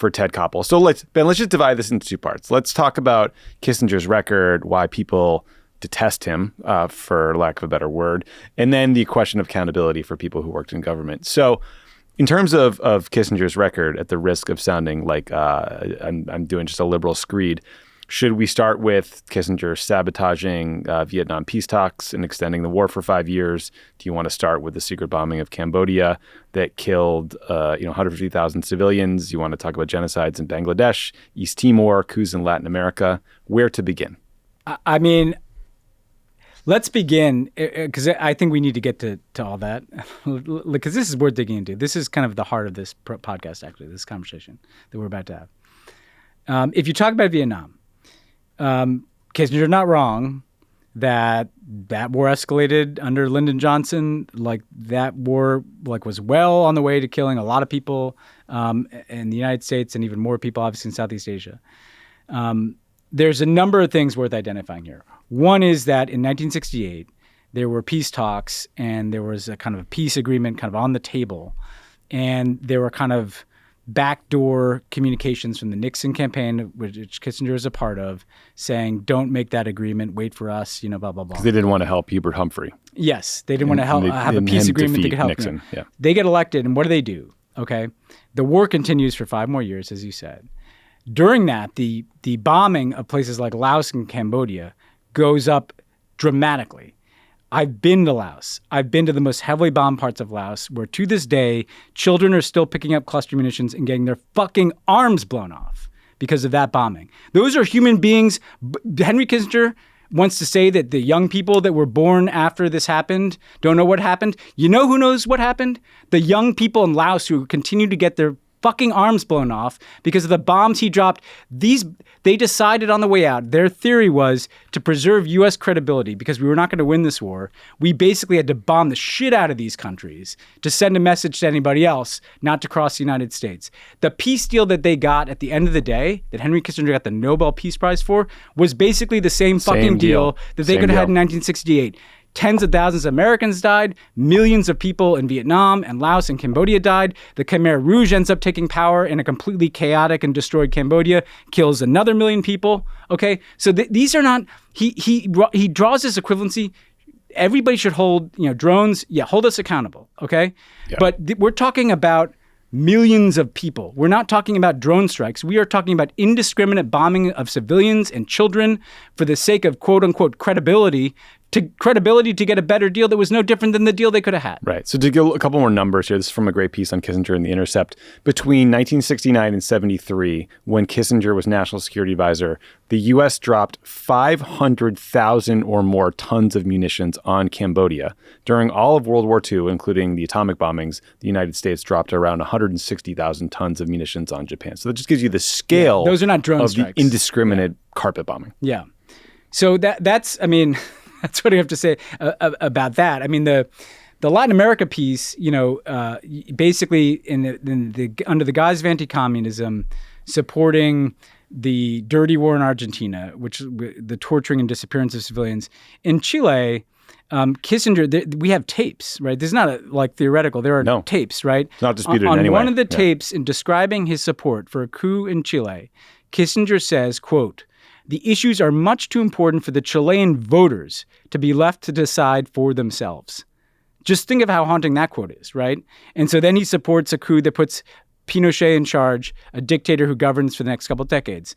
for Ted Koppel. So let's just divide this into two parts. Let's talk about Kissinger's record, why people detest him, for lack of a better word, and then the question of accountability for people who worked in government. So in terms of Kissinger's record, at the risk of sounding like I'm doing just a liberal screed, should we start with Kissinger sabotaging Vietnam peace talks and extending the war for 5 years? Do you want to start with the secret bombing of Cambodia that killed 150,000 civilians? You want to talk about genocides in Bangladesh, East Timor, coups in Latin America? Where to begin? I mean, let's begin, because I think we need to get to all that, because this is worth digging into. This is kind of the heart of this podcast, actually, this conversation that we're about to have. If you talk about Vietnam, Kissinger not wrong that war escalated under Lyndon Johnson. Like, that war was well on the way to killing a lot of people in the United States and even more people, obviously, in Southeast Asia. There's a number of things worth identifying here. One is that in 1968, there were peace talks and there was a kind of a peace agreement kind of on the table. And there were kind of backdoor communications from the Nixon campaign, which Kissinger is a part of, saying, don't make that agreement, wait for us, blah, blah, blah. Because they didn't want to help Hubert Humphrey. Yes, they didn't want to have a peace agreement that could help Nixon. Yeah. They get elected, and what do? Okay, the war continues for 5 more years, as you said. During that, the bombing of places like Laos and Cambodia goes up dramatically. I've been to Laos. I've been to the most heavily bombed parts of Laos, where to this day, children are still picking up cluster munitions and getting their fucking arms blown off because of that bombing. Those are human beings. Henry Kissinger wants to say that the young people that were born after this happened don't know what happened. You know who knows what happened? The young people in Laos who continue to get their fucking arms blown off because of the bombs he dropped. They decided on the way out, their theory was to preserve U.S. credibility because we were not going to win this war. We basically had to bomb the shit out of these countries to send a message to anybody else not to cross the United States. The peace deal that they got at the end of the day, that Henry Kissinger got the Nobel Peace Prize for, was basically the same fucking deal that they could have had in 1968. Tens of thousands of Americans died. Millions of people in Vietnam and Laos and Cambodia died. The Khmer Rouge ends up taking power in a completely chaotic and destroyed Cambodia, kills another million people. Okay, so these are not. He draws this equivalency. Everybody should hold drones. Yeah, hold us accountable. Okay, yeah. But we're talking about millions of people. We're not talking about drone strikes. We are talking about indiscriminate bombing of civilians and children for the sake of quote unquote credibility to get a better deal that was no different than the deal they could have had. Right. So to give a couple more numbers here, this is from a great piece on Kissinger in The Intercept. Between 1969 and 73, when Kissinger was National Security Advisor, the U.S. dropped 500,000 or more tons of munitions on Cambodia. During all of World War II, including the atomic bombings, the United States dropped around 160,000 tons of munitions on Japan. So that just gives you the scale those are not drone of strikes. The indiscriminate carpet bombing. Yeah. So that's that's what I have to say about that. I mean, the Latin America piece, basically in the under the guise of anti-communism, supporting the dirty war in Argentina, which the torturing and disappearance of civilians in Chile. Kissinger, we have tapes, right? This is not theoretical. There are tapes, right? It's not disputed on in any way. On one of the tapes, in describing his support for a coup in Chile, Kissinger says, quote, "The issues are much too important for the Chilean voters to be left to decide for themselves." Just think of how haunting that quote is, right? And so then he supports a coup that puts Pinochet in charge, a dictator who governs for the next couple of decades.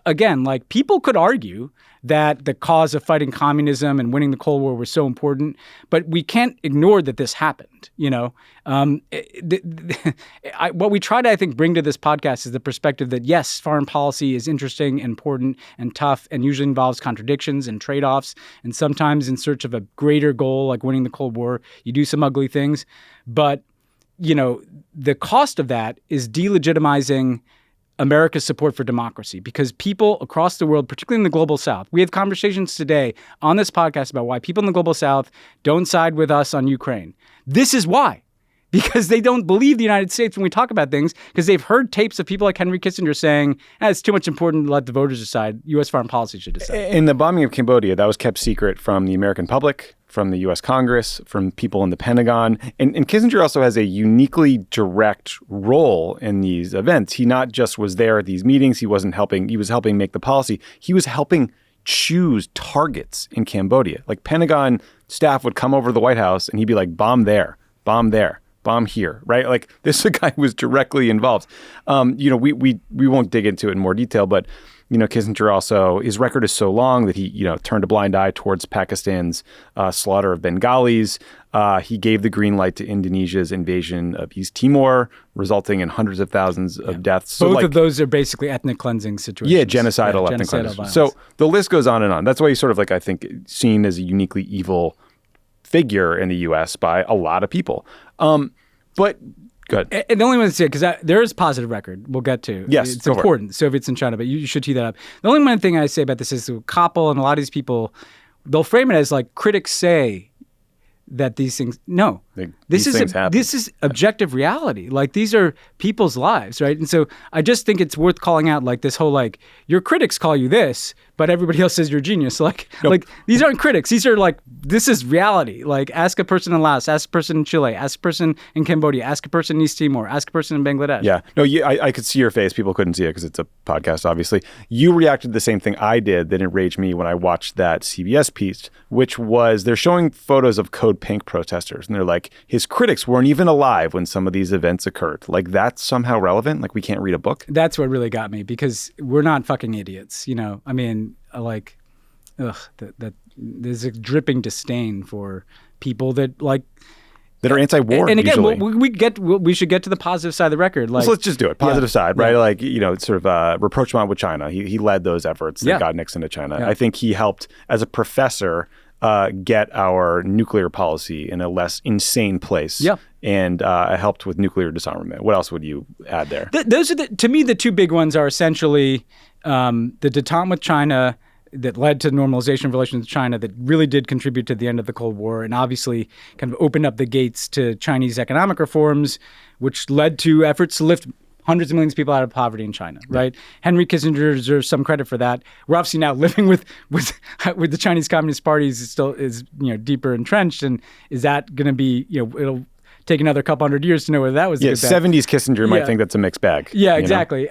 Again, people could argue that the cause of fighting communism and winning the Cold War was so important, but we can't ignore that this happened. What we try to, I think, bring to this podcast is the perspective that, yes, foreign policy is interesting, important, and tough, and usually involves contradictions and trade-offs, and sometimes in search of a greater goal, like winning the Cold War, you do some ugly things. But, the cost of that is delegitimizing America's support for democracy, because people across the world, particularly in the global South, we have conversations today on this podcast about why people in the global South don't side with us on Ukraine. This is why. because they don't believe the United States when we talk about things, because they've heard tapes of people like Henry Kissinger saying, it's too much important to let the voters decide. U.S. foreign policy should decide. In the bombing of Cambodia, that was kept secret from the American public, from the U.S. Congress, from people in the Pentagon. And Kissinger also has a uniquely direct role in these events. He not just was there at these meetings, he was helping make the policy. He was helping choose targets in Cambodia. Like Pentagon staff would come over to the White House and he'd be like, bomb there, bomb here, right? Like this guy was directly involved. We won't dig into it in more detail, but Kissinger also, his record is so long that he, turned a blind eye towards Pakistan's slaughter of Bengalis. He gave the green light to Indonesia's invasion of East Timor, resulting in hundreds of thousands of deaths. So both of those are basically ethnic cleansing situations. Yeah, genocidal ethnic cleansing. Violence. So the list goes on and on. That's why he's sort of I think, seen as a uniquely evil figure in the U.S. by a lot of people. But good. And the only one to say, because there is positive record we'll get to. Yes, it's important. Soviets and China, but you should tee that up. The only one thing I say about this is the Koppel and a lot of these people, they'll frame it as critics say that these things. No, this is objective reality. These are people's lives, right? And so I just think it's worth calling out this whole your critics call you this, but everybody else says you're a genius. These aren't critics. These are this is reality. Ask a person in Laos, ask a person in Chile, ask a person in Cambodia, ask a person in East Timor, ask a person in Bangladesh. Yeah. No, I could see your face. People couldn't see it because it's a podcast, obviously. You reacted to the same thing I did that enraged me when I watched that CBS piece, which was they're showing photos of Code Pink protesters. And they're like, his critics weren't even alive when some of these events occurred. That's somehow relevant? We can't read a book? That's what really got me, because we're not fucking idiots. I mean, that there's a dripping disdain for people that that are anti-war. And again, usually. we should get to the positive side of the record. So let's just do it. Positive side, right? Sort of rapprochement with China. He led those efforts that got Nixon to China. Yeah. I think he helped as a professor get our nuclear policy in a less insane place. Yeah. And helped with nuclear disarmament. What else would you add there? Those are to me, the two big ones are essentially the détente with China that led to normalization of relations with China that really did contribute to the end of the Cold War and obviously kind of opened up the gates to Chinese economic reforms, which led to efforts to lift hundreds of millions of people out of poverty in China, right? Yeah. Henry Kissinger deserves some credit for that. We're obviously now living with the Chinese Communist Party is deeper entrenched, and is that going to be it'll take another couple hundred years to know whether that was a good bet. 70s Kissinger might think that's a mixed bag. Yeah, exactly.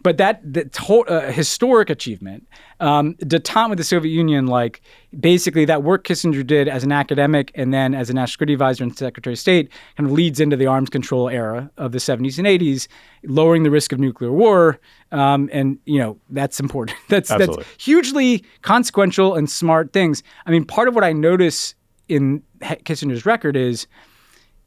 But that's whole historic achievement. Détente with the Soviet Union, basically that work Kissinger did as an academic and then as a national security advisor and Secretary of State kind of leads into the arms control era of the 70s and 80s, lowering the risk of nuclear war. And that's important. That's hugely consequential and smart things. I mean, part of what I notice in Kissinger's record is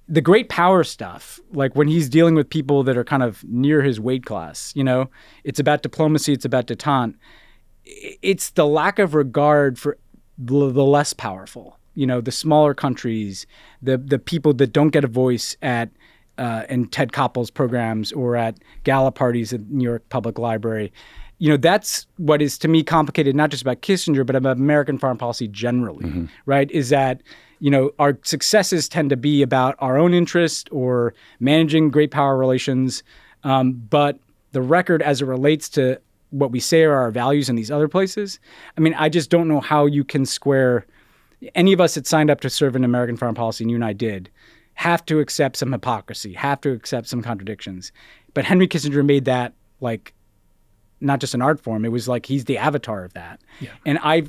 the great power stuff, when he's dealing with people that are kind of near his weight class, it's about diplomacy, it's about détente. It's the lack of regard for the less powerful, the smaller countries, the people that don't get a voice at in Ted Koppel's programs or at gala parties at New York Public Library. That's what is, to me, complicated, not just about Kissinger, but about American foreign policy generally, right? Is that our successes tend to be about our own interest or managing great power relations. But the record as it relates to what we say are our values in these other places, I mean, I just don't know how you can square any of us that signed up to serve in American foreign policy, and you and I did, have to accept some hypocrisy, have to accept some contradictions. But Henry Kissinger made that not just an art form. It was he's the avatar of that. Yeah. And I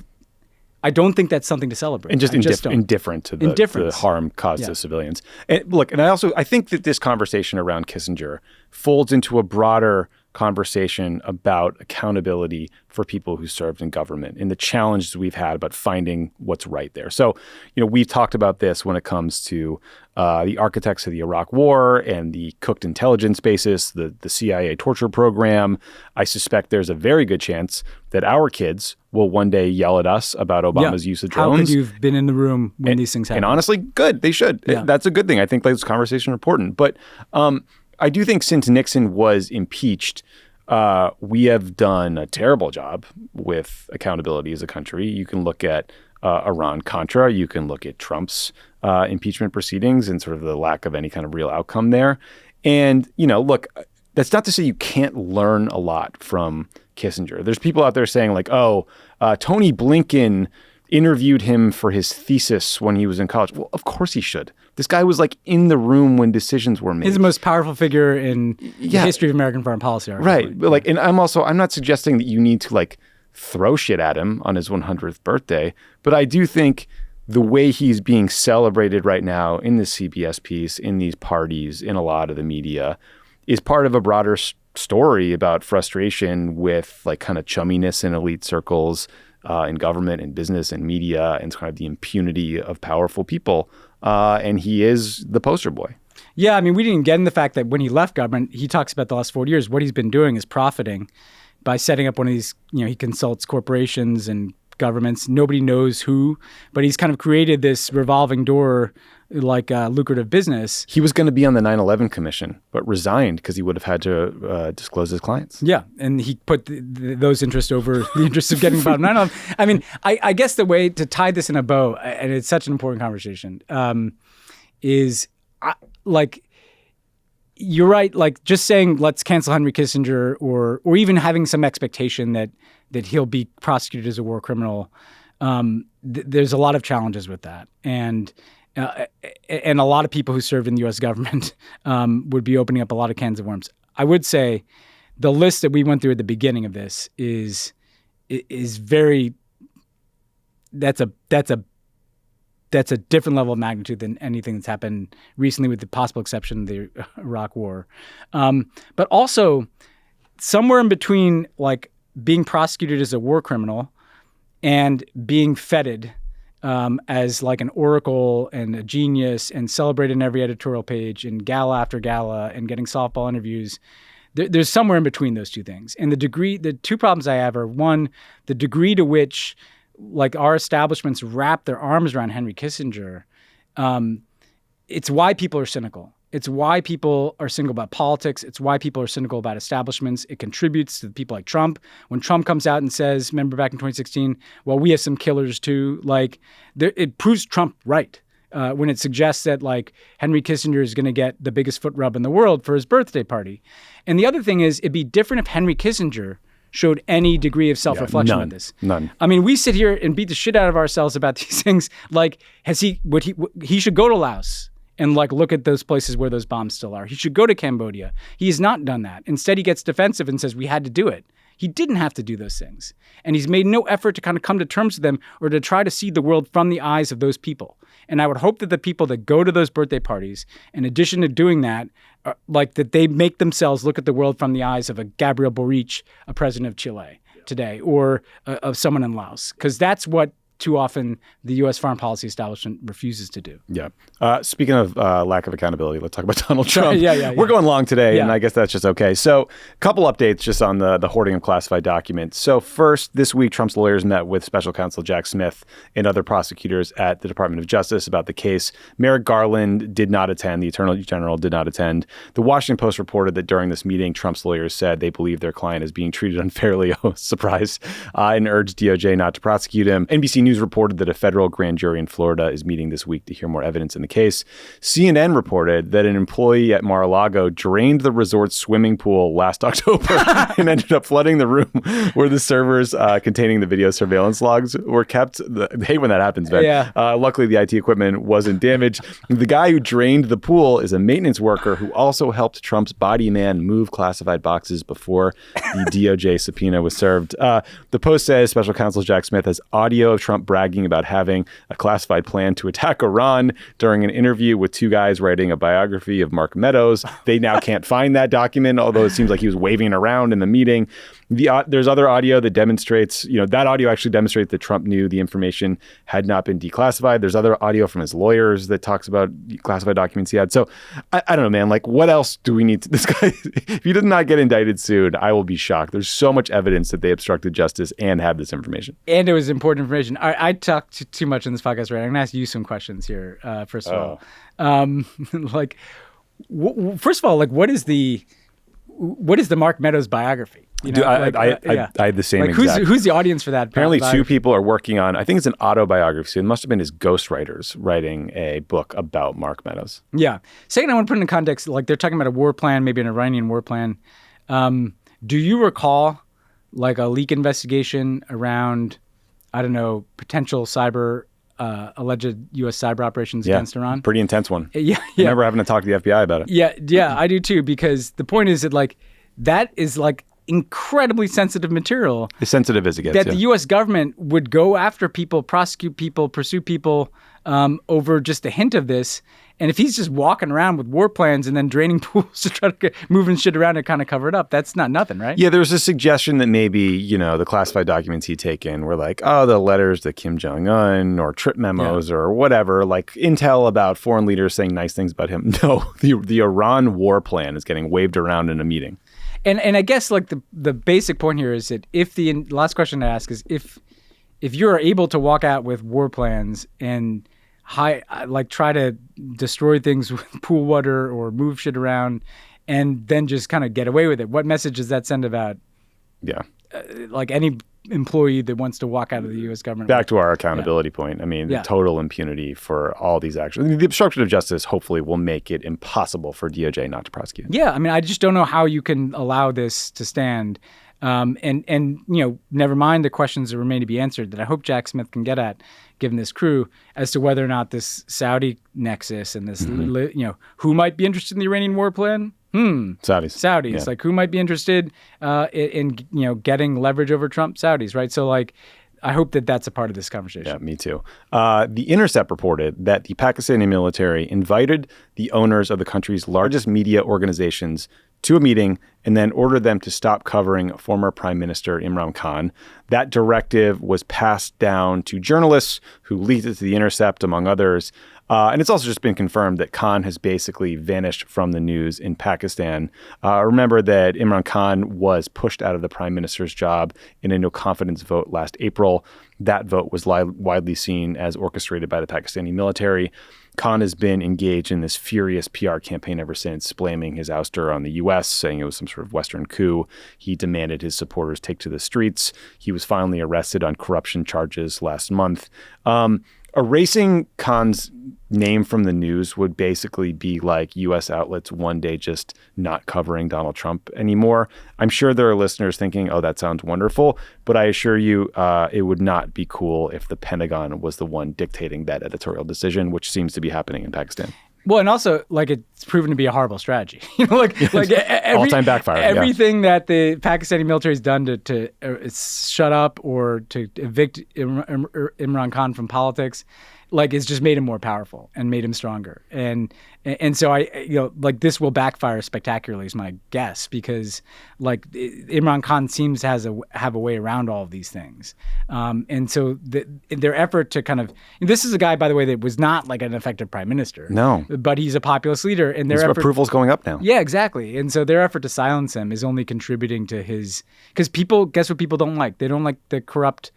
don't think that's something to celebrate. And just indifferent to the harm caused to civilians. And look, and I think that this conversation around Kissinger folds into a broader conversation about accountability for people who served in government and the challenges we've had about finding what's right there. So, we've talked about this when it comes to the architects of the Iraq War and the cooked intelligence basis, the CIA torture program. I suspect there's a very good chance that our kids will one day yell at us about Obama's use of drones. How could you have been in the room when these things happen? And honestly, good. They should. Yeah. That's a good thing. I think those conversations are important. But I do think since Nixon was impeached, we have done a terrible job with accountability as a country. You can look at Iran-Contra. You can look at Trump's impeachment proceedings and sort of the lack of any kind of real outcome there. And, look, that's not to say you can't learn a lot from Kissinger. There's people out there saying like, Tony Blinken interviewed him for his thesis when he was in college. Well, of course he should. This guy was like in the room when decisions were made. He's the most powerful figure in the history of American foreign policy. Arguably. Right. But like, and I'm not suggesting that you need to like throw shit at him on his 100th birthday. But I do think the way he's being celebrated right now in the CBS piece, in these parties, in a lot of the media, is part of a broader story about frustration with like kind of chumminess in elite circles, in government and business and media, and kind of the impunity of powerful people. And he is the poster boy. Yeah, I mean, we didn't get in the fact that when he left government, he talks about the last 40 years. What he's been doing is profiting by setting up one of these, he consults corporations and governments. Nobody knows who, but he's kind of created this revolving door like lucrative business. He was going to be on the 9/11 commission, but resigned because he would have had to disclose his clients. Yeah, and he put those interests over the interests of getting about 9/11. I mean, I guess the way to tie this in a bow, and it's such an important conversation, is like, you're right, like just saying let's cancel Henry Kissinger or even having some expectation that he'll be prosecuted as a war criminal. There's a lot of challenges with that. And a lot of people who served in the U.S. government would be opening up a lot of cans of worms. I would say the list that we went through at the beginning of this is very that's a different level of magnitude than anything that's happened recently, with the possible exception of the Iraq War. But also somewhere in between, like being prosecuted as a war criminal and being feted as like an oracle and a genius and celebrated in every editorial page and gala after gala and getting softball interviews. There's somewhere in between those two things. And the two problems I have are, one, the degree to which like our establishments wrap their arms around Henry Kissinger. It's why people are cynical. It's why people are cynical about politics. It's why people are cynical about establishments. It contributes to people like Trump. When Trump comes out and says, remember back in 2016, well, we have some killers too, like it proves Trump right when it suggests that like Henry Kissinger is going to get the biggest foot rub in the world for his birthday party. And the other thing is, it'd be different if Henry Kissinger showed any degree of self-reflection on this. None. I mean, we sit here and beat the shit out of ourselves about these things. Like, he should go to Laos and like look at those places where those bombs still are. He should go to Cambodia. He has not done that. Instead, he gets defensive and says, we had to do it. He didn't have to do those things. And he's made no effort to kind of come to terms with them or to try to see the world from the eyes of those people. And I would hope that the people that go to those birthday parties, in addition to doing that, like that they make themselves look at the world from the eyes of a Gabriel Boric, a president of Chile today, or of someone in Laos. Because that's what too often the U.S. foreign policy establishment refuses to do. Yeah. Speaking of lack of accountability, let's talk about Donald Trump. Yeah. We're going long today, and I guess that's just okay. So a couple updates just on the hoarding of classified documents. So first, this week, Trump's lawyers met with special counsel Jack Smith and other prosecutors at the Department of Justice about the case. Merrick Garland did not attend. The Attorney General did not attend. The Washington Post reported that during this meeting, Trump's lawyers said they believe their client is being treated unfairly, surprise, and urged DOJ not to prosecute him. NBC News reported that a federal grand jury in Florida is meeting this week to hear more evidence in the case. CNN reported that an employee at Mar-a-Lago drained the resort's swimming pool last October and ended up flooding the room where the servers containing the video surveillance logs were kept. I hate when that happens, Ben. Yeah. Luckily, the IT equipment wasn't damaged. The guy who drained the pool is a maintenance worker who also helped Trump's body man move classified boxes before the DOJ subpoena was served. The Post says special counsel Jack Smith has audio of Trump bragging about having a classified plan to attack Iran during an interview with two guys writing a biography of Mark Meadows. They now can't find that document, although it seems like he was waving it around in the meeting. There's other audio that demonstrates, that audio actually demonstrates that Trump knew the information had not been declassified. There's other audio from his lawyers that talks about classified documents he had. So I don't know, man, like what else do we need to, this guy, if he does not get indicted soon, I will be shocked. There's so much evidence that they obstructed justice and had this information. And it was important information. I talked too much in this podcast, right? I'm going to ask you some questions here, first of all. First of all, like, what is the... what is the Mark Meadows biography? I had the same exact. Who's the audience for that? Apparently, two people are working on, I think it's an autobiography. So it must have been his ghostwriters writing a book about Mark Meadows. Yeah. Second, I want to put in context, like they're talking about a war plan, maybe an Iranian war plan. Do you recall like a leak investigation around, I don't know, potential alleged U.S. cyber operations against Iran? Pretty intense one. Yeah. I remember having to talk to the FBI about it. Yeah, I do too, because the point is that like that is like incredibly sensitive material. As sensitive as it gets. That the U.S. government would go after people, prosecute people, pursue people over just a hint of this. And if he's just walking around with war plans and then draining pools to try to get moving shit around and kind of cover it up, that's not nothing, right? Yeah, there's a suggestion that maybe, the classified documents he'd taken were like, the letters to Kim Jong-un or trip memos or whatever, like intel about foreign leaders saying nice things about him. No, the Iran war plan is getting waved around in a meeting. And I guess like the basic point here is that if the last question I ask is if you're able to walk out with war plans and try to destroy things with pool water or move shit around and then just kind of get away with it, what message does that send about like any employee that wants to walk out of the U.S. government? Back to our accountability point. I mean, the total impunity for all these actions. The obstruction of justice hopefully will make it impossible for DOJ not to prosecute. Yeah, I mean, I just don't know how you can allow this to stand. And never mind the questions that remain to be answered that I hope Jack Smith can get at, given this crew, as to whether or not this Saudi nexus and this, who might be interested in the Iranian war plan? Saudis. Yeah. Like, who might be interested in getting leverage over Trump? Saudis, right? So, like, I hope that that's a part of this conversation. Yeah, me too. The Intercept reported that the Pakistani military invited the owners of the country's largest media organizations to a meeting and then ordered them to stop covering former Prime Minister Imran Khan. That directive was passed down to journalists who leaked it to The Intercept, among others. And it's also just been confirmed that Khan has basically vanished from the news in Pakistan. Remember that Imran Khan was pushed out of the prime minister's job in a no-confidence vote last April. That vote was widely seen as orchestrated by the Pakistani military. Khan has been engaged in this furious PR campaign ever since, blaming his ouster on the U.S., saying it was some sort of Western coup. He demanded his supporters take to the streets. He was finally arrested on corruption charges last month. Erasing Khan's name from the news would basically be like U.S. outlets one day just not covering Donald Trump anymore. I'm sure there are listeners thinking, oh, that sounds wonderful. But I assure you it would not be cool if the Pentagon was the one dictating that editorial decision, which seems to be happening in Pakistan. Well, and also, like, it's proven to be a horrible strategy. All-time backfire. Everything that the Pakistani military has done to shut up or to evict Imran Khan from politics, like, it's just made him more powerful and made him stronger. And so this will backfire spectacularly is my guess, because like Imran Khan seems to have a way around all of these things. And so their effort to kind of, this is a guy, by the way, that was not like an effective prime minister. No. But he's a populist leader, and their approval's going up now. Yeah, exactly. And so their effort to silence him is only contributing to because guess what people don't like? They don't like the corrupt,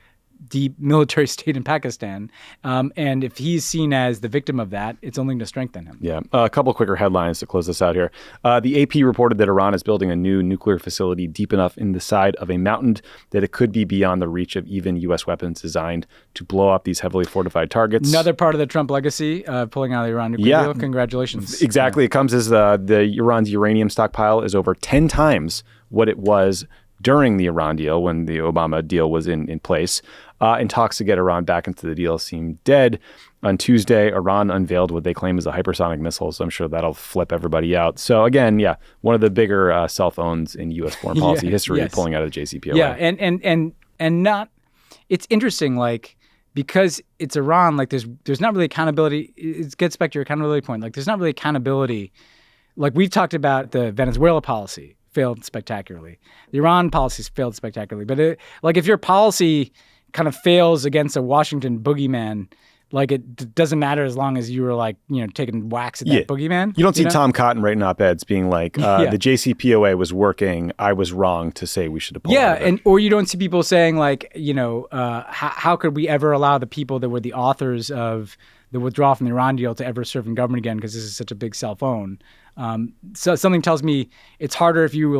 deep military state in Pakistan. And if he's seen as the victim of that, it's only going to strengthen him. Yeah. A couple quicker headlines to close this out here. The AP reported that Iran is building a new nuclear facility deep enough in the side of a mountain that it could be beyond the reach of even U.S. weapons designed to blow up these heavily fortified targets. Another part of the Trump legacy, pulling out of the Iran nuclear deal. Congratulations. Exactly. It comes as the Iran's uranium stockpile is over 10 times what it was during the Iran deal, when the Obama deal was in place. And talks to get Iran back into the deal seem dead. On Tuesday, Iran unveiled what they claim is a hypersonic missile, so I'm sure that'll flip everybody out. So again, one of the bigger self-owns in U.S. foreign policy history, pulling out of the JCPOA. Yeah, and not, it's interesting, like, because it's Iran, like there's not really accountability. It gets back to your accountability point. Like, there's not really accountability. Like, we've talked about the Venezuela policy failed spectacularly. The Iran policies failed spectacularly. But if your policy kind of fails against a Washington boogeyman, like, it doesn't matter as long as you were like, taking whacks at that boogeyman. You don't see Tom Cotton writing op-eds being like, the JCPOA was working. I was wrong to say we should have pulled out of it. Or you don't see people saying like, how could we ever allow the people that were the authors of the withdrawal from the Iran deal to ever serve in government again because this is such a big cell phone. So something tells me it's harder if you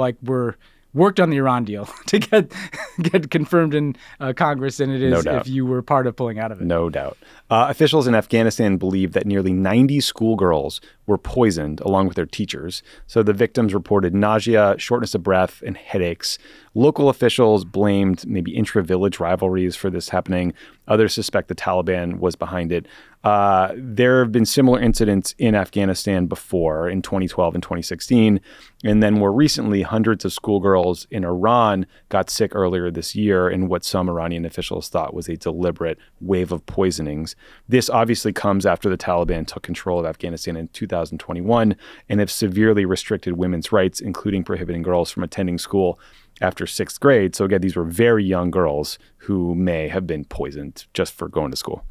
worked on the Iran deal to get confirmed in Congress than it is if you were part of pulling out of it. No doubt. Officials in Afghanistan believe that nearly 90 schoolgirls were poisoned along with their teachers. So the victims reported nausea, shortness of breath, and headaches. Local officials blamed maybe intra-village rivalries for this happening. Others suspect the Taliban was behind it. There have been similar incidents in Afghanistan before, in 2012 and 2016. And then more recently, hundreds of schoolgirls in Iran got sick earlier this year in what some Iranian officials thought was a deliberate wave of poisonings. This obviously comes after the Taliban took control of Afghanistan in 2021 and have severely restricted women's rights, including prohibiting girls from attending school after 6th grade. So again, these were very young girls who may have been poisoned just for going to school.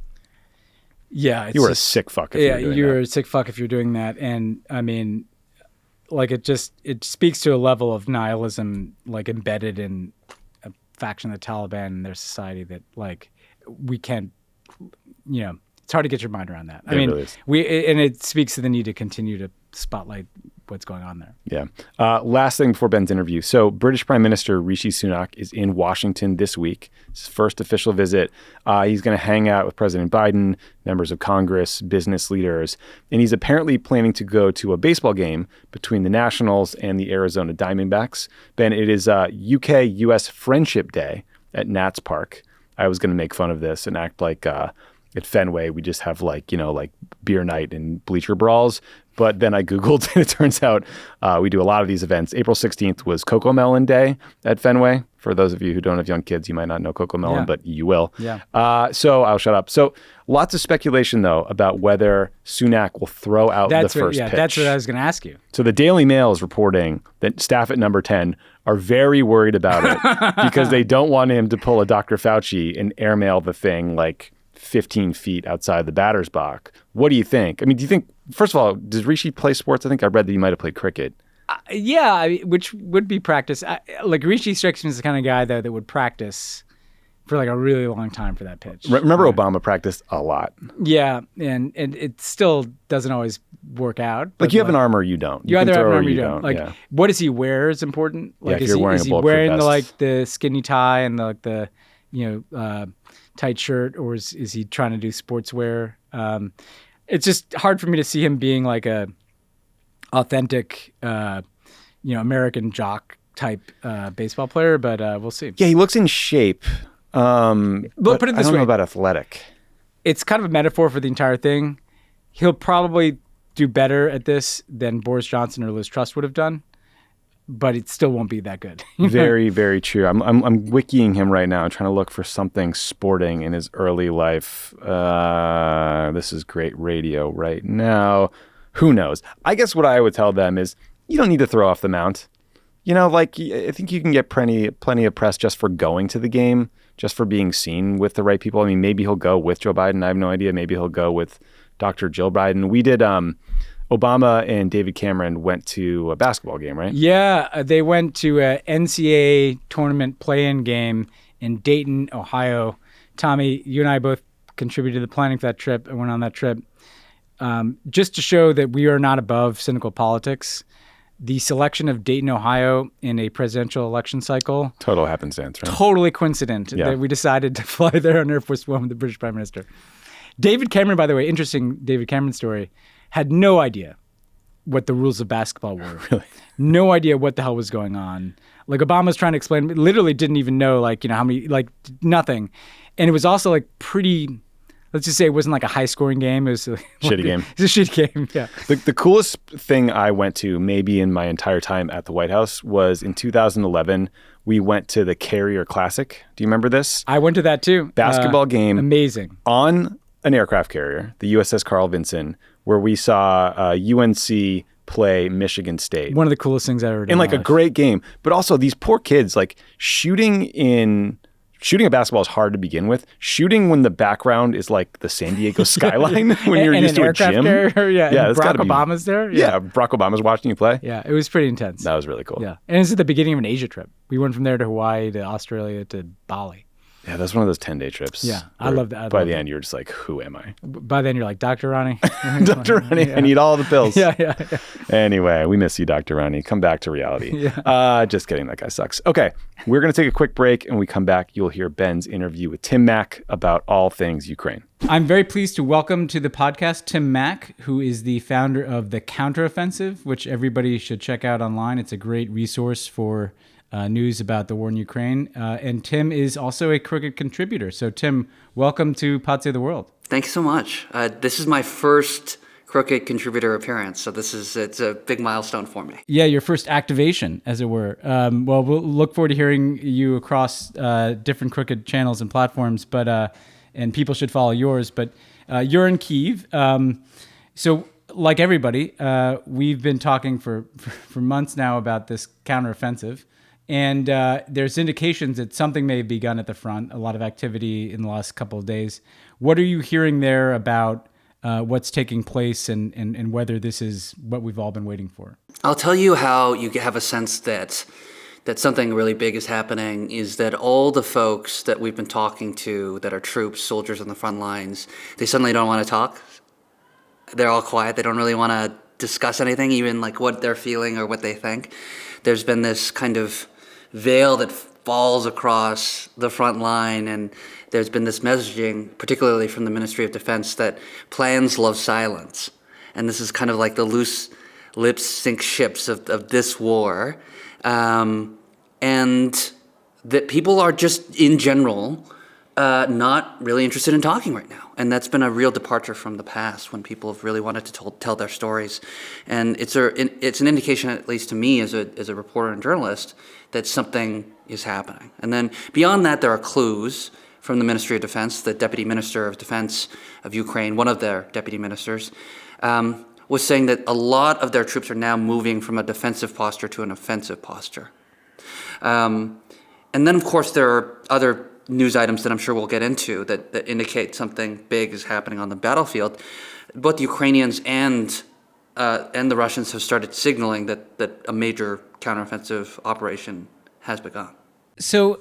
Yeah. You were a sick fuck if you were doing that. You were a sick fuck if you're doing that. And I mean, it speaks to a level of nihilism embedded in a faction of the Taliban and their society that we can't, it's hard to get your mind around that. I mean, really is. And it speaks to the need to continue to spotlight what's going on there. Yeah. Last thing before Ben's interview. So British Prime Minister Rishi Sunak is in Washington this week. It's his first official visit. He's going to hang out with President Biden, members of Congress, business leaders, and he's apparently planning to go to a baseball game between the Nationals and the Arizona Diamondbacks. Ben, it is UK-US Friendship Day at Nats Park. I was going to make fun of this and act like at Fenway we just have beer night and bleacher brawls. But then I Googled and it turns out we do a lot of these events. April 16th was Coco Melon Day at Fenway. For those of you who don't have young kids, you might not know Coco Melon, but you will. Yeah. So I'll shut up. So lots of speculation, though, about whether Sunak will throw out the first pitch. That's what I was going to ask you. So the Daily Mail is reporting that staff at number 10 are very worried about it because they don't want him to pull a Dr. Fauci and airmail the thing 15 feet outside the batter's box. What do you think? I mean, do you think, first of all, does Rishi play sports? I think I read that he might have played cricket. Which would be practice. Rishi strikes me as the kind of guy, though, that would practice for a really long time for that pitch. Remember Obama practiced a lot. Yeah, and it still doesn't always work out. You have an arm or you don't. You either have an arm or you don't. What does he wear is important. Is he wearing the skinny tie and the tight shirt, or is he trying to do sportswear? It's just hard for me to see him being a authentic, American jock type baseball player, but we'll see. Yeah, he looks in shape. But put it this way, I don't know about athletic. It's kind of a metaphor for the entire thing. He'll probably do better at this than Boris Johnson or Liz Truss would have done, but it still won't be that good. Very, very true. I'm wikiing him right now. I'm trying to look for something sporting in his early life. This is great radio right now. Who knows? I guess what I would tell them is you don't need to throw off the mount. I think you can get plenty of press just for going to the game, just for being seen with the right people. I mean, maybe he'll go with Joe Biden. I have no idea. Maybe he'll go with Dr. Jill Biden. We did Obama and David Cameron went to a basketball game, right? Yeah, they went to a NCAA tournament play-in game in Dayton, Ohio. Tommy, you and I both contributed to the planning for that trip. I went on that trip. Just to show that we are not above cynical politics, the selection of Dayton, Ohio in a presidential election cycle. Total happenstance, right? Totally coincident that we decided to fly there on Air Force One with the British Prime Minister. David Cameron, by the way, interesting David Cameron story, had no idea what the rules of basketball were. Really? No idea what the hell was going on. Obama's trying to explain, literally didn't even know, how many, nothing. And it was also, pretty... Let's just say it wasn't a high-scoring game. It was a shitty game. It was a shitty game, yeah. The coolest thing I went to, maybe in my entire time at the White House, was in 2011, we went to the Carrier Classic. Do you remember this? I went to that too. Basketball game. Amazing. On an aircraft carrier, the USS Carl Vinson, where we saw UNC play Michigan State. One of the coolest things I ever did. And a great game. But also these poor kids, shooting a basketball is hard to begin with. Shooting when the background is the San Diego skyline when you're used to a gym. Carrier, yeah, and Barack Obama's there. Yeah, Barack Obama's watching you play. Yeah, it was pretty intense. That was really cool. Yeah, and it's at the beginning of an Asia trip. We went from there to Hawaii to Australia to Bali. Yeah, that's one of those 10-day trips. Yeah, I love that. By the end, you're just like, who am I? By then, you're like, Dr. Rani. Dr. Rani, I need all the pills. Yeah. Anyway, we miss you, Dr. Rani. Come back to reality. Just kidding. That guy sucks. Okay, we're going to take a quick break. And when we come back, you'll hear Ben's interview with Tim Mak about all things Ukraine. I'm very pleased to welcome to the podcast Tim Mak, who is the founder of the Counteroffensive, which everybody should check out online. It's a great resource for news about the war in Ukraine. And Tim is also a Crooked contributor. So Tim, welcome to Pod Save the World. Thank you so much. This is my first Crooked contributor appearance. So it's a big milestone for me. Yeah, your first activation, as it were. Well, we'll look forward to hearing you across different Crooked channels and platforms, but and people should follow yours. But you're in Kyiv. So like everybody, we've been talking for months now about this counteroffensive. And there's indications that something may have begun at the front, a lot of activity in the last couple of days. What are you hearing there about what's taking place and whether this is what we've all been waiting for? I'll tell you how you have a sense that something really big is happening is that all the folks that we've been talking to that are troops, soldiers on the front lines, they suddenly don't want to talk. They're all quiet. They don't really want to discuss anything, even like what they're feeling or what they think. There's been this kind of veil that falls across the front line, and there's been this messaging, particularly from the Ministry of Defense, that plans love silence. And this is kind of like the loose lips sink ships of this war. And that people are just, in general, not really interested in talking right now. And that's been a real departure from the past when people have really wanted to tell their stories. And it's an indication, at least to me as a reporter and journalist, that something is happening. And then beyond that, there are clues from the Ministry of Defense. The Deputy Minister of Defense of Ukraine, one of their deputy ministers, was saying that a lot of their troops are now moving from a defensive posture to an offensive posture. And then, of course, there are other news items that I'm sure we'll get into that indicate something big is happening on the battlefield. Both the Ukrainians and the Russians have started signaling that a major counteroffensive operation has begun. So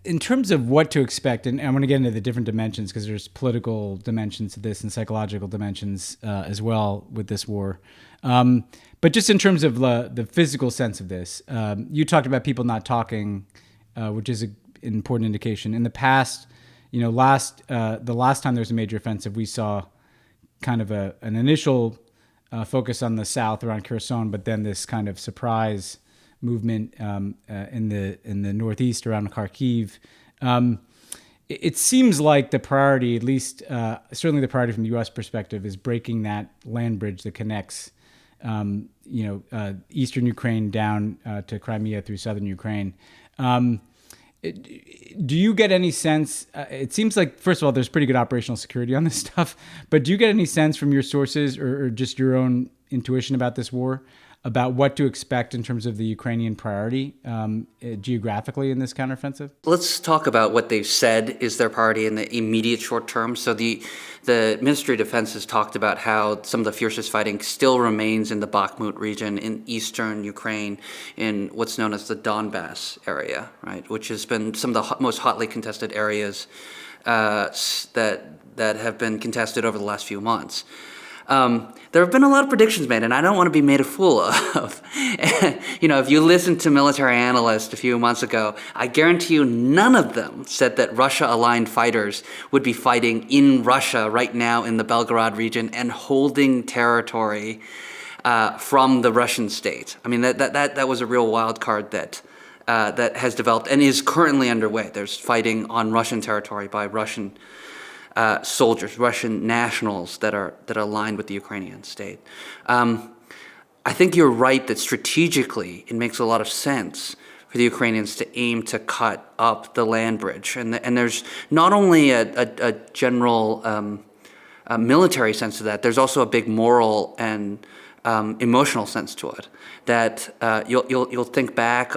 in terms of what to expect, and I want to get into the different dimensions because there's political dimensions to this and psychological dimensions as well with this war. But just in terms of the physical sense of this, you talked about people not talking, which is an important indication. In the past, the last time there was a major offensive, we saw kind of an initial focus on the south around Kherson, but then this kind of surprise movement in the northeast around Kharkiv. It seems like the priority, at least certainly the priority from the U.S. perspective, is breaking that land bridge that connects eastern Ukraine down to Crimea through southern Ukraine. Do you get any sense, it seems like, first of all, there's pretty good operational security on this stuff, but do you get any sense from your sources or just your own intuition about this war, about what to expect in terms of the Ukrainian priority geographically in this counteroffensive? Let's talk about what they've said is their priority in the immediate short term. So the Ministry of Defense has talked about how some of the fiercest fighting still remains in the Bakhmut region in eastern Ukraine, in what's known as the Donbass area, right, which has been some of the most hotly contested areas that have been contested over the last few months. There have been a lot of predictions made, and I don't want to be made a fool of. If you listened to military analysts a few months ago, I guarantee you none of them said that Russia-aligned fighters would be fighting in Russia right now in the Belgorod region and holding territory from the Russian state. I mean, that was a real wild card that has developed and is currently underway. There's fighting on Russian territory by Russian soldiers, Russian nationals that are aligned with the Ukrainian state. I think you're right that strategically it makes a lot of sense for the Ukrainians to aim to cut up the land bridge. And there's not only a general military sense to that, there's also a big moral and emotional sense to it. That you'll think back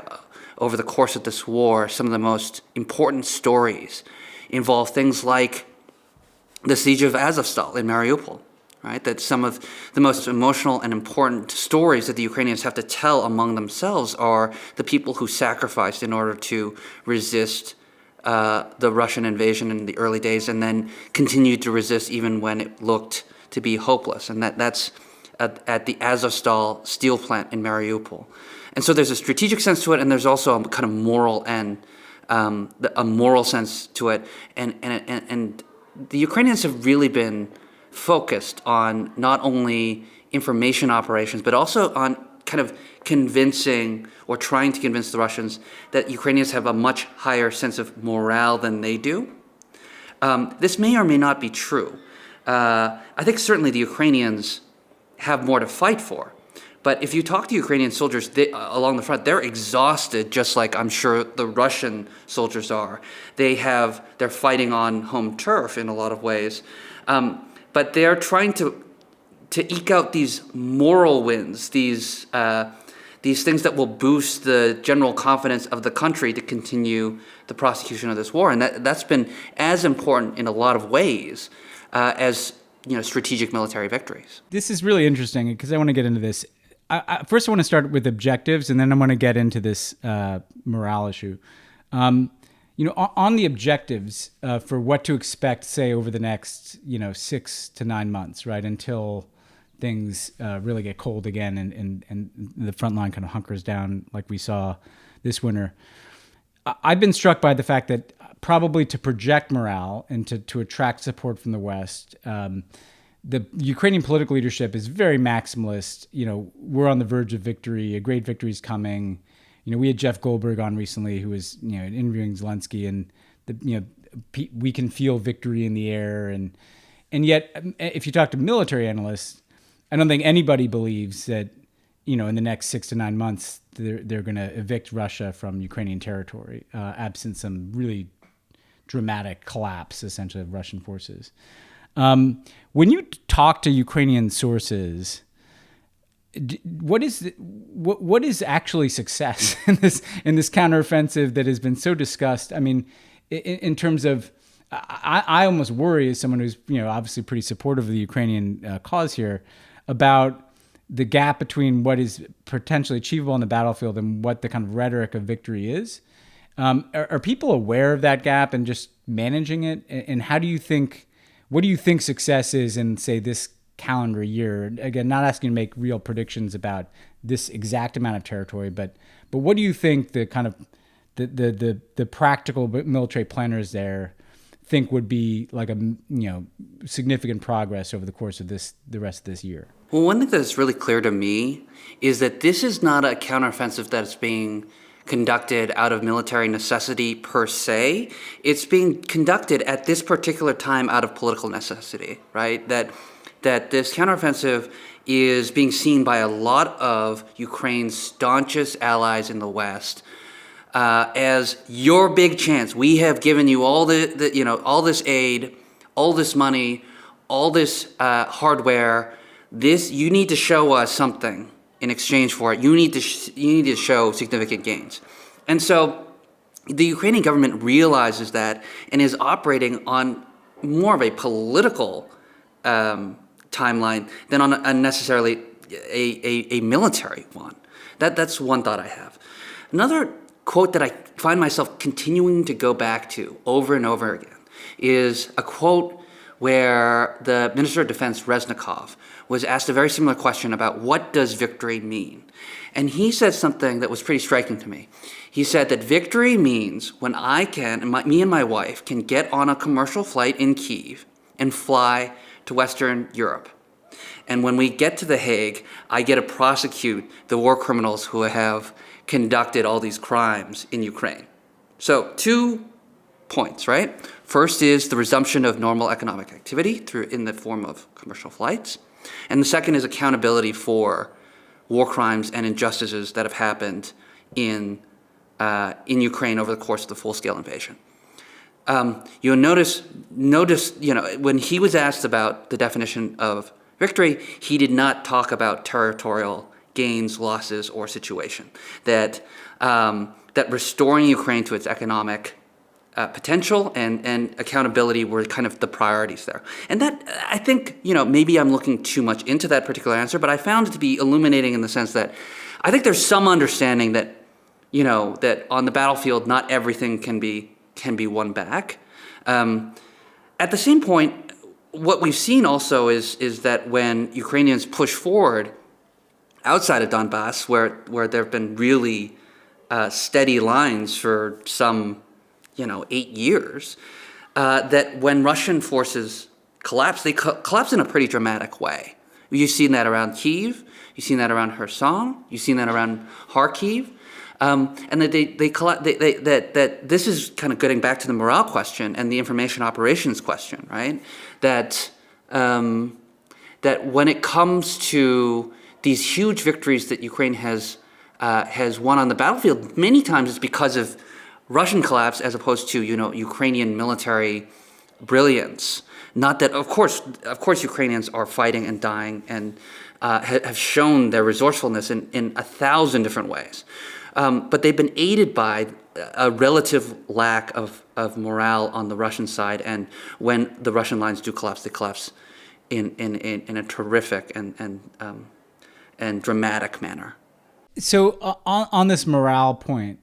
over the course of this war, some of the most important stories involve things like the siege of Azovstal in Mariupol, right? That some of the most emotional and important stories that the Ukrainians have to tell among themselves are the people who sacrificed in order to resist the Russian invasion in the early days, and then continued to resist even when it looked to be hopeless. And that's at the Azovstal steel plant in Mariupol. And so there's a strategic sense to it, and there's also a kind of moral and a moral sense to it. And the Ukrainians have really been focused on not only information operations, but also on kind of convincing or trying to convince the Russians that Ukrainians have a much higher sense of morale than they do. This may or may not be true. I think certainly the Ukrainians have more to fight for. But if you talk to Ukrainian soldiers along the front, they're exhausted, just like I'm sure the Russian soldiers are. They're fighting on home turf in a lot of ways. But they're trying to eke out these moral wins, these things that will boost the general confidence of the country to continue the prosecution of this war. And that's been as important in a lot of ways as strategic military victories. This is really interesting because I want to get into this. First, I want to start with objectives, and then I want to get into this morale issue. On the objectives for what to expect, say, over the next 6 to 9 months, right, until things really get cold again and the front line kind of hunkers down like we saw this winter. I've been struck by the fact that probably to project morale and to attract support from the West, the Ukrainian political leadership is very maximalist. We're on the verge of victory. A great victory is coming. We had Jeff Goldberg on recently, who was interviewing Zelensky, and we can feel victory in the air. And yet, if you talk to military analysts, I don't think anybody believes that in the next 6 to 9 months they're going to evict Russia from Ukrainian territory, absent some really dramatic collapse, essentially, of Russian forces. When you talk to Ukrainian sources, what is actually success in this counteroffensive that has been so discussed? I mean, in terms of, I almost worry, as someone who's obviously pretty supportive of the Ukrainian cause here, about the gap between what is potentially achievable on the battlefield and what the kind of rhetoric of victory is. Are people aware of that gap and just managing it? And what do you think success is in, say, this calendar year? Again, not asking to make real predictions about this exact amount of territory, but what do you think the kind of the practical military planners there think would be like a significant progress over the course of the rest of this year? Well, one thing that's really clear to me is that this is not a counteroffensive that's being conducted out of military necessity per se. It's being conducted at this particular time out of political necessity, right? That this counteroffensive is being seen by a lot of Ukraine's staunchest allies in the West as your big chance. We have given you all all this aid, all this money, all this hardware. You need to show us something in exchange for it. You need to show significant gains. And so the Ukrainian government realizes that and is operating on more of a political timeline than on a necessarily a military one. That's one thought I have. Another quote that I find myself continuing to go back to over and over again is a quote where the Minister of Defense, Reznikov, was asked a very similar question about what does victory mean? And he said something that was pretty striking to me. He said that victory means when me and my wife can get on a commercial flight in Kyiv and fly to Western Europe. And when we get to The Hague, I get to prosecute the war criminals who have conducted all these crimes in Ukraine. So 2 points, right? First is the resumption of normal economic activity in the form of commercial flights. And the second is accountability for war crimes and injustices that have happened in Ukraine over the course of the full-scale invasion. You'll notice, when he was asked about the definition of victory, he did not talk about territorial gains, losses, or situation. That restoring Ukraine to its economic potential and accountability were kind of the priorities there. And that, I think, maybe I'm looking too much into that particular answer, but I found it to be illuminating in the sense that I think there's some understanding that, that on the battlefield, not everything can be can be won back. At the same point, what we've seen also is that when Ukrainians push forward outside of Donbass, where there have been really steady lines for some, 8 years, that when Russian forces collapse, they collapse in a pretty dramatic way. You've seen that around Kyiv, you've seen that around Kherson, you've seen that around Kharkiv, and that this is kind of getting back to the morale question and the information operations question, right? That when it comes to these huge victories that Ukraine has won on the battlefield, many times it's because of Russian collapse as opposed to Ukrainian military brilliance. Not that, of course, Ukrainians are fighting and dying and have shown their resourcefulness in 1,000 different ways. But they've been aided by a relative lack of morale on the Russian side. And when the Russian lines do collapse, they collapse in a terrific and dramatic manner. So on this morale point,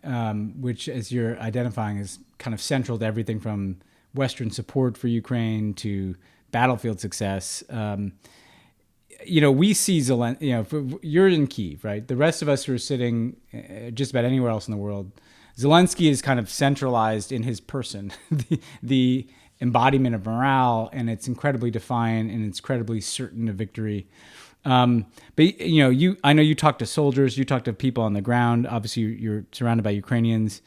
which, as you're identifying, is kind of central to everything from Western support for Ukraine to battlefield success, we see Zelensky, you're in Kyiv, right? The rest of us who are sitting just about anywhere else in the world, Zelensky is kind of centralized in his person, the embodiment of morale, and it's incredibly defiant and it's incredibly certain of victory. But I know you talk to soldiers, you talk to people on the ground. Obviously, you're surrounded by Ukrainians.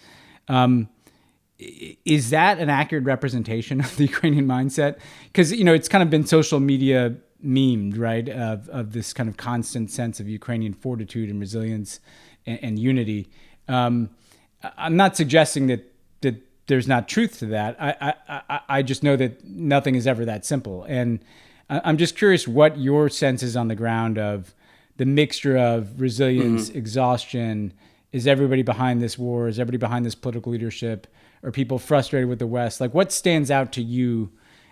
Is that an accurate representation of the Ukrainian mindset? Because it's kind of been social media memed, right? Of this kind of constant sense of Ukrainian fortitude and resilience and unity. I'm not suggesting that there's not truth to that. I just know that nothing is ever that simple, and I'm just curious what your sense is on the ground of the mixture of resilience, exhaustion. Is everybody behind this war? Is everybody behind this political leadership? Are people frustrated with the West? Like, what stands out to you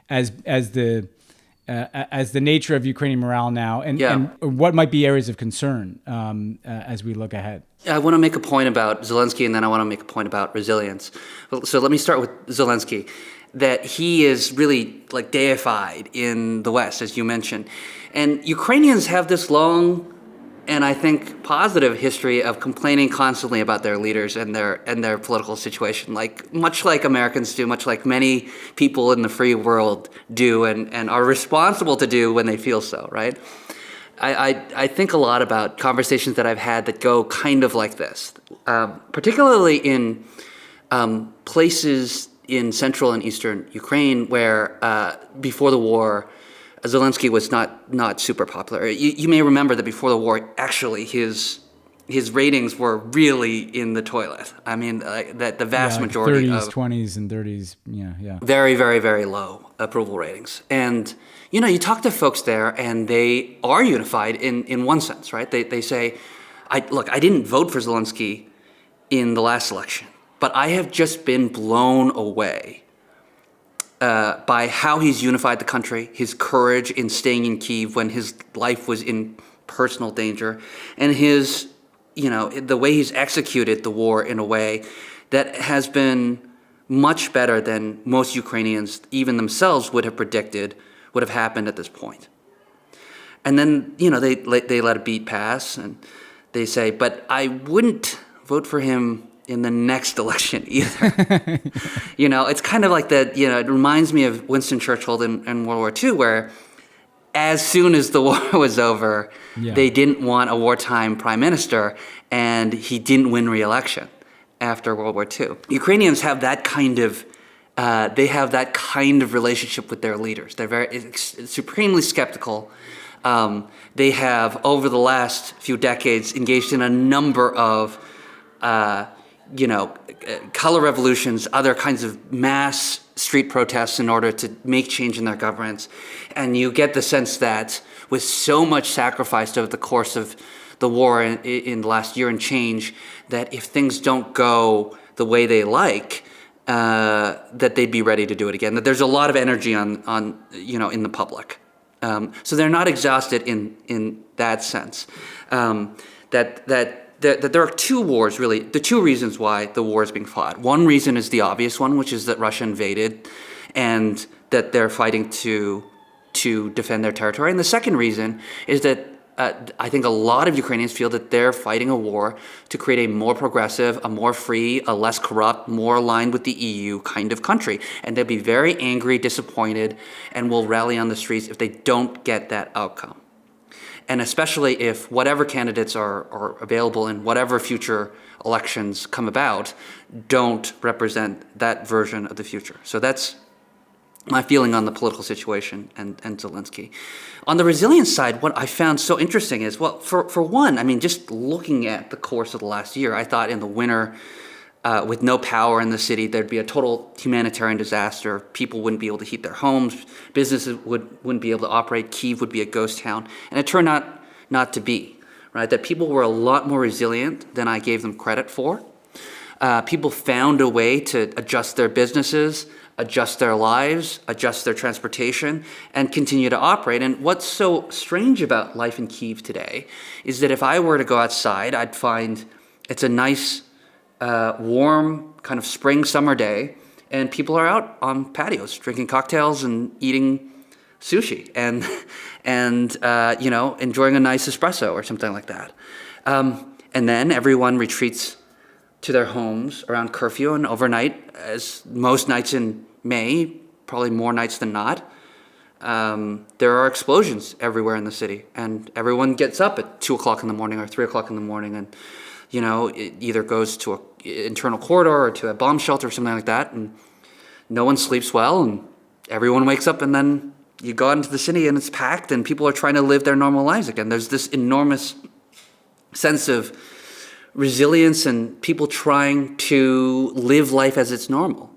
as the nature of Ukrainian morale now, and what might be areas of concern as we look ahead? I want to make a point about Zelensky, and then I want to make a point about resilience. So let me start with Zelensky. That he is really like deified in the West, as you mentioned. And Ukrainians have this long and I think positive history of complaining constantly about their leaders and their political situation, much like Americans do, much like many people in the free world do and are responsible to do when they feel so, right? I think a lot about conversations that I've had that go kind of like this, particularly in places in central and eastern Ukraine where before the war, Zelensky was not super popular. You may remember that before the war, actually, his ratings were really in the toilet. I mean, that the vast majority 30s, of 20s, and 30s, yeah, very, very, very low approval ratings. And you talk to folks there, and they are unified in one sense, right? They say, I didn't vote for Zelensky in the last election, but I have just been blown away by how he's unified the country, his courage in staying in Kyiv when his life was in personal danger, and his, the way he's executed the war in a way that has been much better than most Ukrainians, even themselves, would have predicted would have happened at this point. And then, they let a beat pass, and they say, but I wouldn't vote for him in the next election either. It's kind of like that, it reminds me of Winston Churchill in World War II, where as soon as the war was over, they didn't want a wartime prime minister, and he didn't win re-election after World War II. Ukrainians have that kind of relationship with their leaders. They're very supremely skeptical. They have, over the last few decades, engaged in a number of color revolutions, other kinds of mass street protests in order to make change in their governments. And you get the sense that with so much sacrificed over the course of the war in the last year and change, that if things don't go the way they like, that they'd be ready to do it again. That there's a lot of energy on in the public. So they're not exhausted in that sense. That there are two wars, really, the two reasons why the war is being fought. One reason is the obvious one, which is that Russia invaded and that they're fighting to defend their territory. And the second reason is that I think a lot of Ukrainians feel that they're fighting a war to create a more progressive, a more free, a less corrupt, more aligned with the EU kind of country. And they'll be very angry, disappointed, and will rally on the streets if they don't get that outcome. And especially if whatever candidates are available in whatever future elections come about don't represent that version of the future. So that's my feeling on the political situation and Zelensky. On the resilience side, what I found so interesting is, well, for one, I mean, just looking at the course of the last year, I thought in the winter, with no power in the city, there'd be a total humanitarian disaster. People wouldn't be able to heat their homes. Businesses wouldn't be able to operate. Kyiv would be a ghost town. And it turned out not to be, right? That people were a lot more resilient than I gave them credit for. People found a way to adjust their businesses, adjust their lives, adjust their transportation, and continue to operate. And what's so strange about life in Kyiv today is that if I were to go outside, I'd find it's a nice, warm kind of spring, summer day, and people are out on patios drinking cocktails and eating sushi and enjoying a nice espresso or something like that. And then everyone retreats to their homes around curfew and overnight, as most nights in May, probably more nights than not. There are explosions everywhere in the city, and everyone gets up at 2 o'clock in the morning or 3 o'clock in the morning, and it either goes to an internal corridor or to a bomb shelter or something like that, and no one sleeps well, and everyone wakes up, and then you go out into the city and it's packed, and people are trying to live their normal lives again. There's this enormous sense of resilience and people trying to live life as it's normal.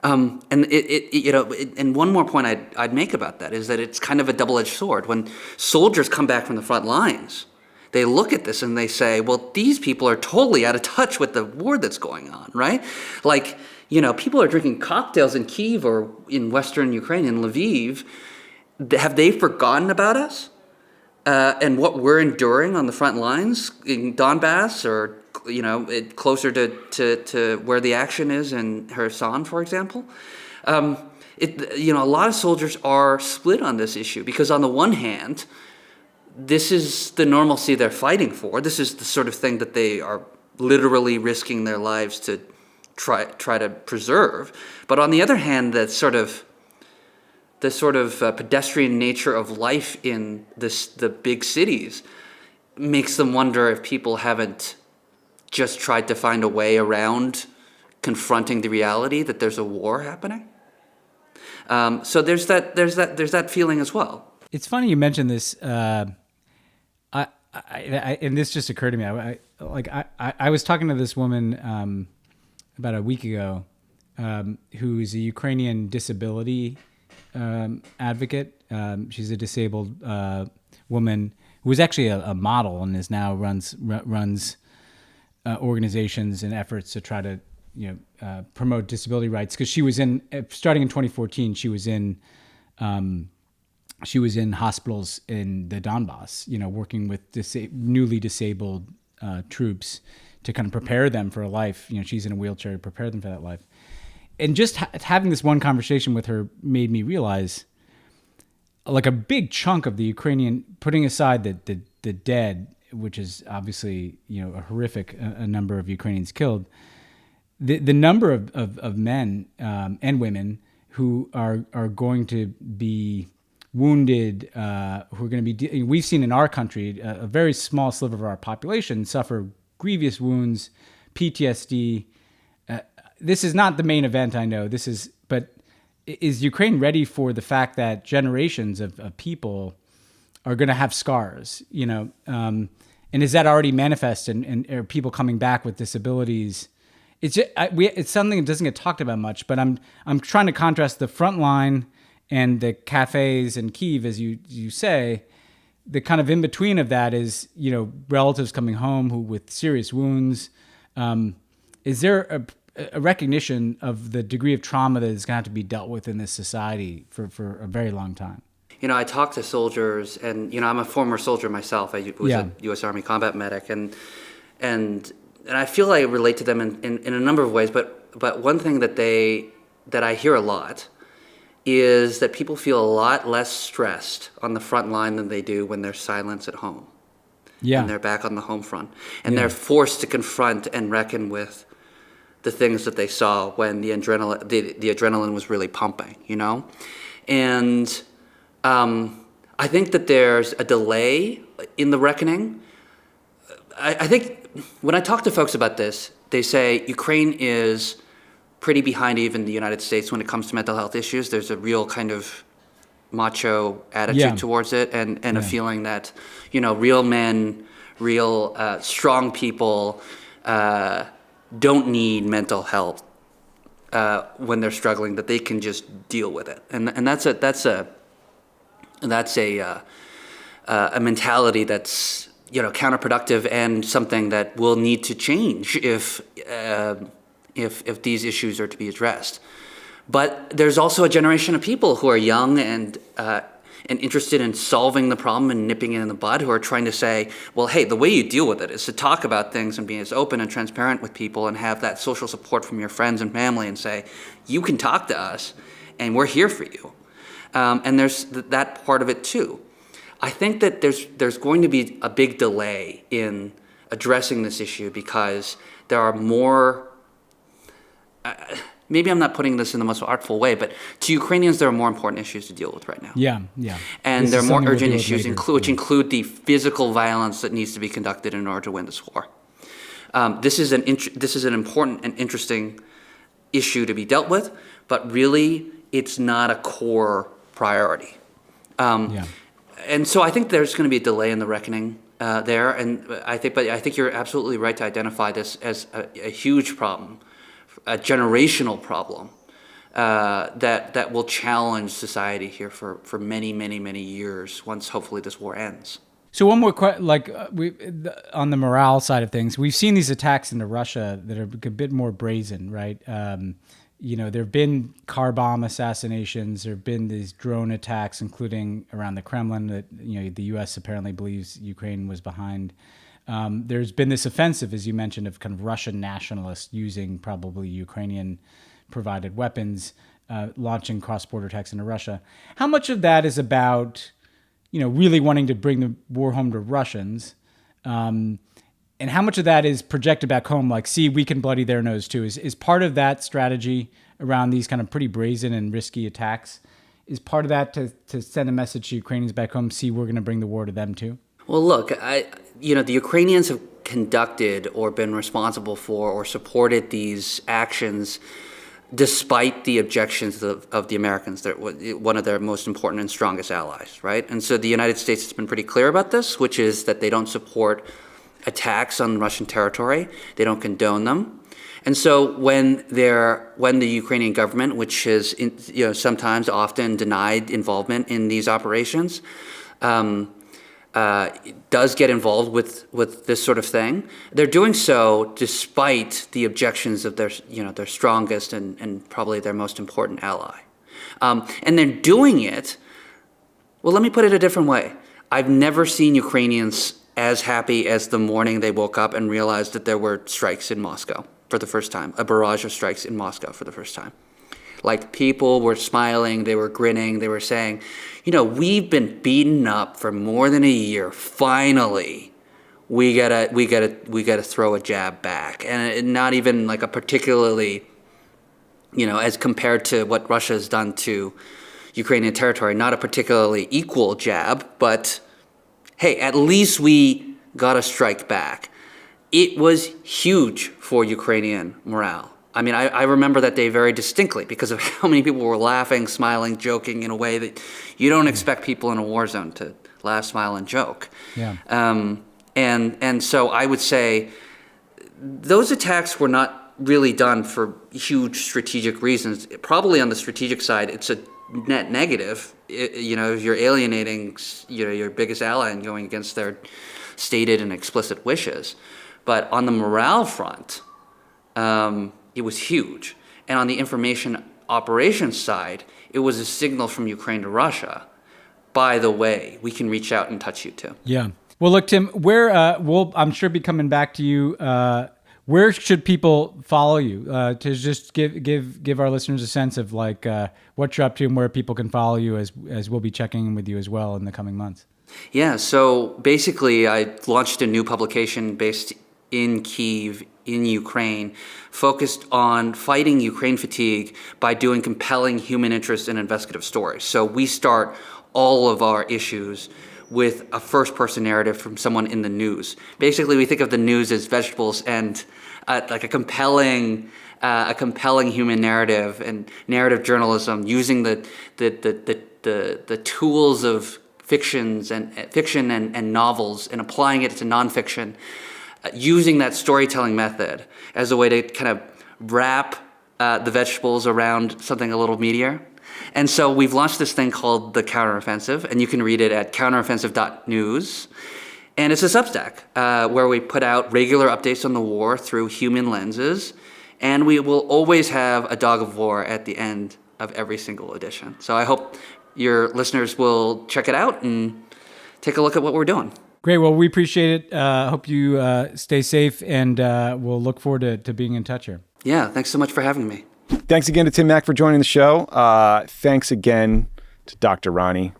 And and one more point I'd make about that is that it's kind of a double-edged sword. When soldiers come back from the front lines, they look at this and they say, well, these people are totally out of touch with the war that's going on, right? Like, people are drinking cocktails in Kyiv or in Western Ukraine, in Lviv. Have they forgotten about us? And what we're enduring on the front lines in Donbass or closer to where the action is in Kherson, for example. A lot of soldiers are split on this issue because on the one hand, this is the normalcy they're fighting for. This is the sort of thing that they are literally risking their lives to try to preserve. But on the other hand, the sort of pedestrian nature of life in the big cities makes them wonder if people haven't just tried to find a way around confronting the reality that there's a war happening. So there's that feeling as well. It's funny you mentioned this. And this just occurred to me. I was talking to this woman about a week ago, who's a Ukrainian disability advocate. She's a disabled woman who was actually a model and is now runs organizations and efforts to try to promote disability rights. Because she was starting in 2014, she was in hospitals in the Donbass, working with newly disabled troops to kind of prepare them for a life. She's in a wheelchair to prepare them for that life. And just having this one conversation with her made me realize, like, a big chunk of the Ukrainian, putting aside the dead, which is obviously a horrific a number of Ukrainians killed, the number of men and women who are going to be wounded, who are going to be, we've seen in our country a very small sliver of our population suffer grievous wounds, PTSD. This is not the main event, I know. But is Ukraine ready for the fact that generations of people are going to have scars? And is that already manifest? And are people coming back with disabilities? It's something that doesn't get talked about much. But I'm trying to contrast the front line and the cafes in Kyiv, as you say. The kind of in between of that is relatives coming home with serious wounds. Is there a recognition of the degree of trauma that is going to have to be dealt with in this society for a very long time? I talk to soldiers, and I'm a former soldier myself. I was a U.S. Army combat medic, and and I feel I relate to them in a number of ways. But one thing that I hear a lot is that people feel a lot less stressed on the front line than they do when they're silenced at home. Yeah. And they're back on the home front. And they're forced to confront and reckon with the things that they saw when the adrenaline was really pumping, you know? And I think that there's a delay in the reckoning. I think when I talk to folks about this, they say Ukraine is pretty behind even the United States when it comes to mental health issues. There's a real kind of macho attitude towards it, and a feeling that, you know, real men, real strong people don't need mental health when they're struggling, that they can just deal with it. And that's a mentality that's, you know, counterproductive and something that will need to change if these issues are to be addressed. But there's also a generation of people who are young and interested in solving the problem and nipping it in the bud, who are trying to say, well, hey, the way you deal with it is to talk about things and be as open and transparent with people and have that social support from your friends and family and say, you can talk to us and we're here for you. And there's that part of it too. I think that there's going to be a big delay in addressing this issue because there are more, maybe I'm not putting this in the most artful way, but to Ukrainians, there are more important issues to deal with right now. Yeah. And there are more urgent issues, which include the physical violence that needs to be conducted in order to win this war. This is an important and interesting issue to be dealt with, but really, it's not a core priority. And so I think there's going to be a delay in the reckoning there, and I think you're absolutely right to identify this as a huge problem, a generational problem that will challenge society here for many, many, many years once hopefully this war ends. So one more question, on the morale side of things, we've seen these attacks into Russia that are a bit more brazen, right? You know, there have been car bomb assassinations. There have been these drone attacks, including around the Kremlin, that, you know, the U.S. apparently believes Ukraine was behind. There's been this offensive, as you mentioned, of kind of Russian nationalists using probably Ukrainian-provided weapons, launching cross-border attacks into Russia. How much of that is about, you know, really wanting to bring the war home to Russians? And how much of that is projected back home, like, see, we can bloody their nose too? Is part of that strategy around these kind of pretty brazen and risky attacks, is part of that to send a message to Ukrainians back home, see, we're going to bring the war to them too? Well, look, the Ukrainians have conducted or been responsible for or supported these actions despite the objections of the Americans. They're one of their most important and strongest allies, right? And so the United States has been pretty clear about this, which is that they don't support attacks on Russian territory. They don't condone them. And so when the Ukrainian government, which has sometimes often denied involvement in these operations, does get involved with this sort of thing, they're doing so despite the objections of their strongest and probably their most important ally. And they're doing it, well, let me put it a different way. I've never seen Ukrainians as happy as the morning they woke up and realized that there were strikes in Moscow for the first time, a barrage of strikes in Moscow for the first time. Like, people were smiling, they were grinning, they were saying, we've been beaten up for more than a year. Finally, we gotta throw a jab back, and not even like a particularly, as compared to what Russia has done to Ukrainian territory, not a particularly equal jab, but hey, at least we got a strike back. It was huge for Ukrainian morale. I mean, I remember that day very distinctly because of how many people were laughing, smiling, joking in a way that you don't expect people in a war zone to laugh, smile, and joke. Yeah. And so I would say those attacks were not really done for huge strategic reasons. Probably on the strategic side, it's a net negative. You're alienating, your biggest ally and going against their stated and explicit wishes. But on the morale front, it was huge. And on the information operations side, it was a signal from Ukraine to Russia. By the way, we can reach out and touch you too. Yeah. Well, look, Tim, where we'll, I'm sure, be coming back to you. Where should people follow you to just give our listeners a sense of like what you're up to and where people can follow you as we'll be checking in with you as well in the coming months? Yeah, so basically I launched a new publication based in Kyiv, in Ukraine, focused on fighting Ukraine fatigue by doing compelling human interest and investigative stories. So we start all of our issues with a first-person narrative from someone in the news. Basically, we think of the news as vegetables and like a compelling human narrative and narrative journalism using the tools of fiction and novels and applying it to nonfiction, using that storytelling method as a way to kind of wrap the vegetables around something a little meatier. And so we've launched this thing called the Counteroffensive, and you can read it at counteroffensive.news. And it's a Substack where we put out regular updates on the war through human lenses, and we will always have a dog of war at the end of every single edition. So I hope your listeners will check it out and take a look at what we're doing. Great. Well, we appreciate it. Hope you stay safe, and we'll look forward to being in touch here. Yeah, thanks so much for having me. Thanks again to Tim Mak for joining the show. Thanks again to Dr. Ronnie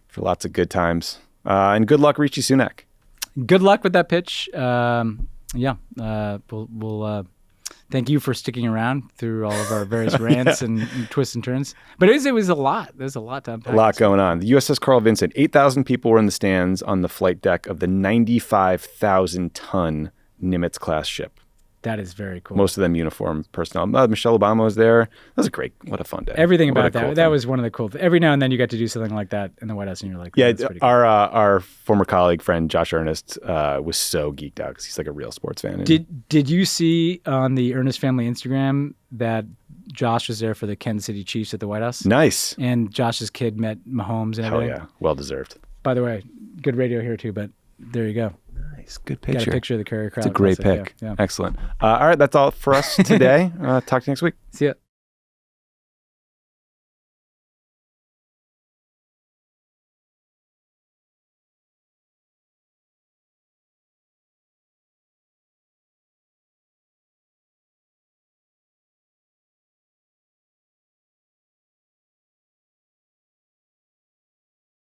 for lots of good times. And good luck, Rishi Sunak. Good luck with that pitch. We'll thank you for sticking around through all of our various rants and twists and turns. But it was a lot. There's a lot to unpack. A lot going on. The USS Carl Vinson, 8,000 people were in the stands on the flight deck of the 95,000-ton Nimitz-class ship. That is very cool. Most of them uniform personnel. Michelle Obama was there. That was what a fun day. Everything about that. That was one of the cool things. Every now and then you get to do something like that in the White House and you're like, yeah, our former colleague, friend Josh Earnest was so geeked out because he's like a real sports fan. Did you see on the Earnest family Instagram that Josh was there for the Kansas City Chiefs at the White House? Nice. And Josh's kid met Mahomes and everything? Hell yeah. Well deserved. By the way, good radio here too, but there you go. Nice. Good picture. Got a picture of the Carrier crowd. It's a great pick. Yeah. Excellent. All right. That's all for us today. Talk to you next week. See ya.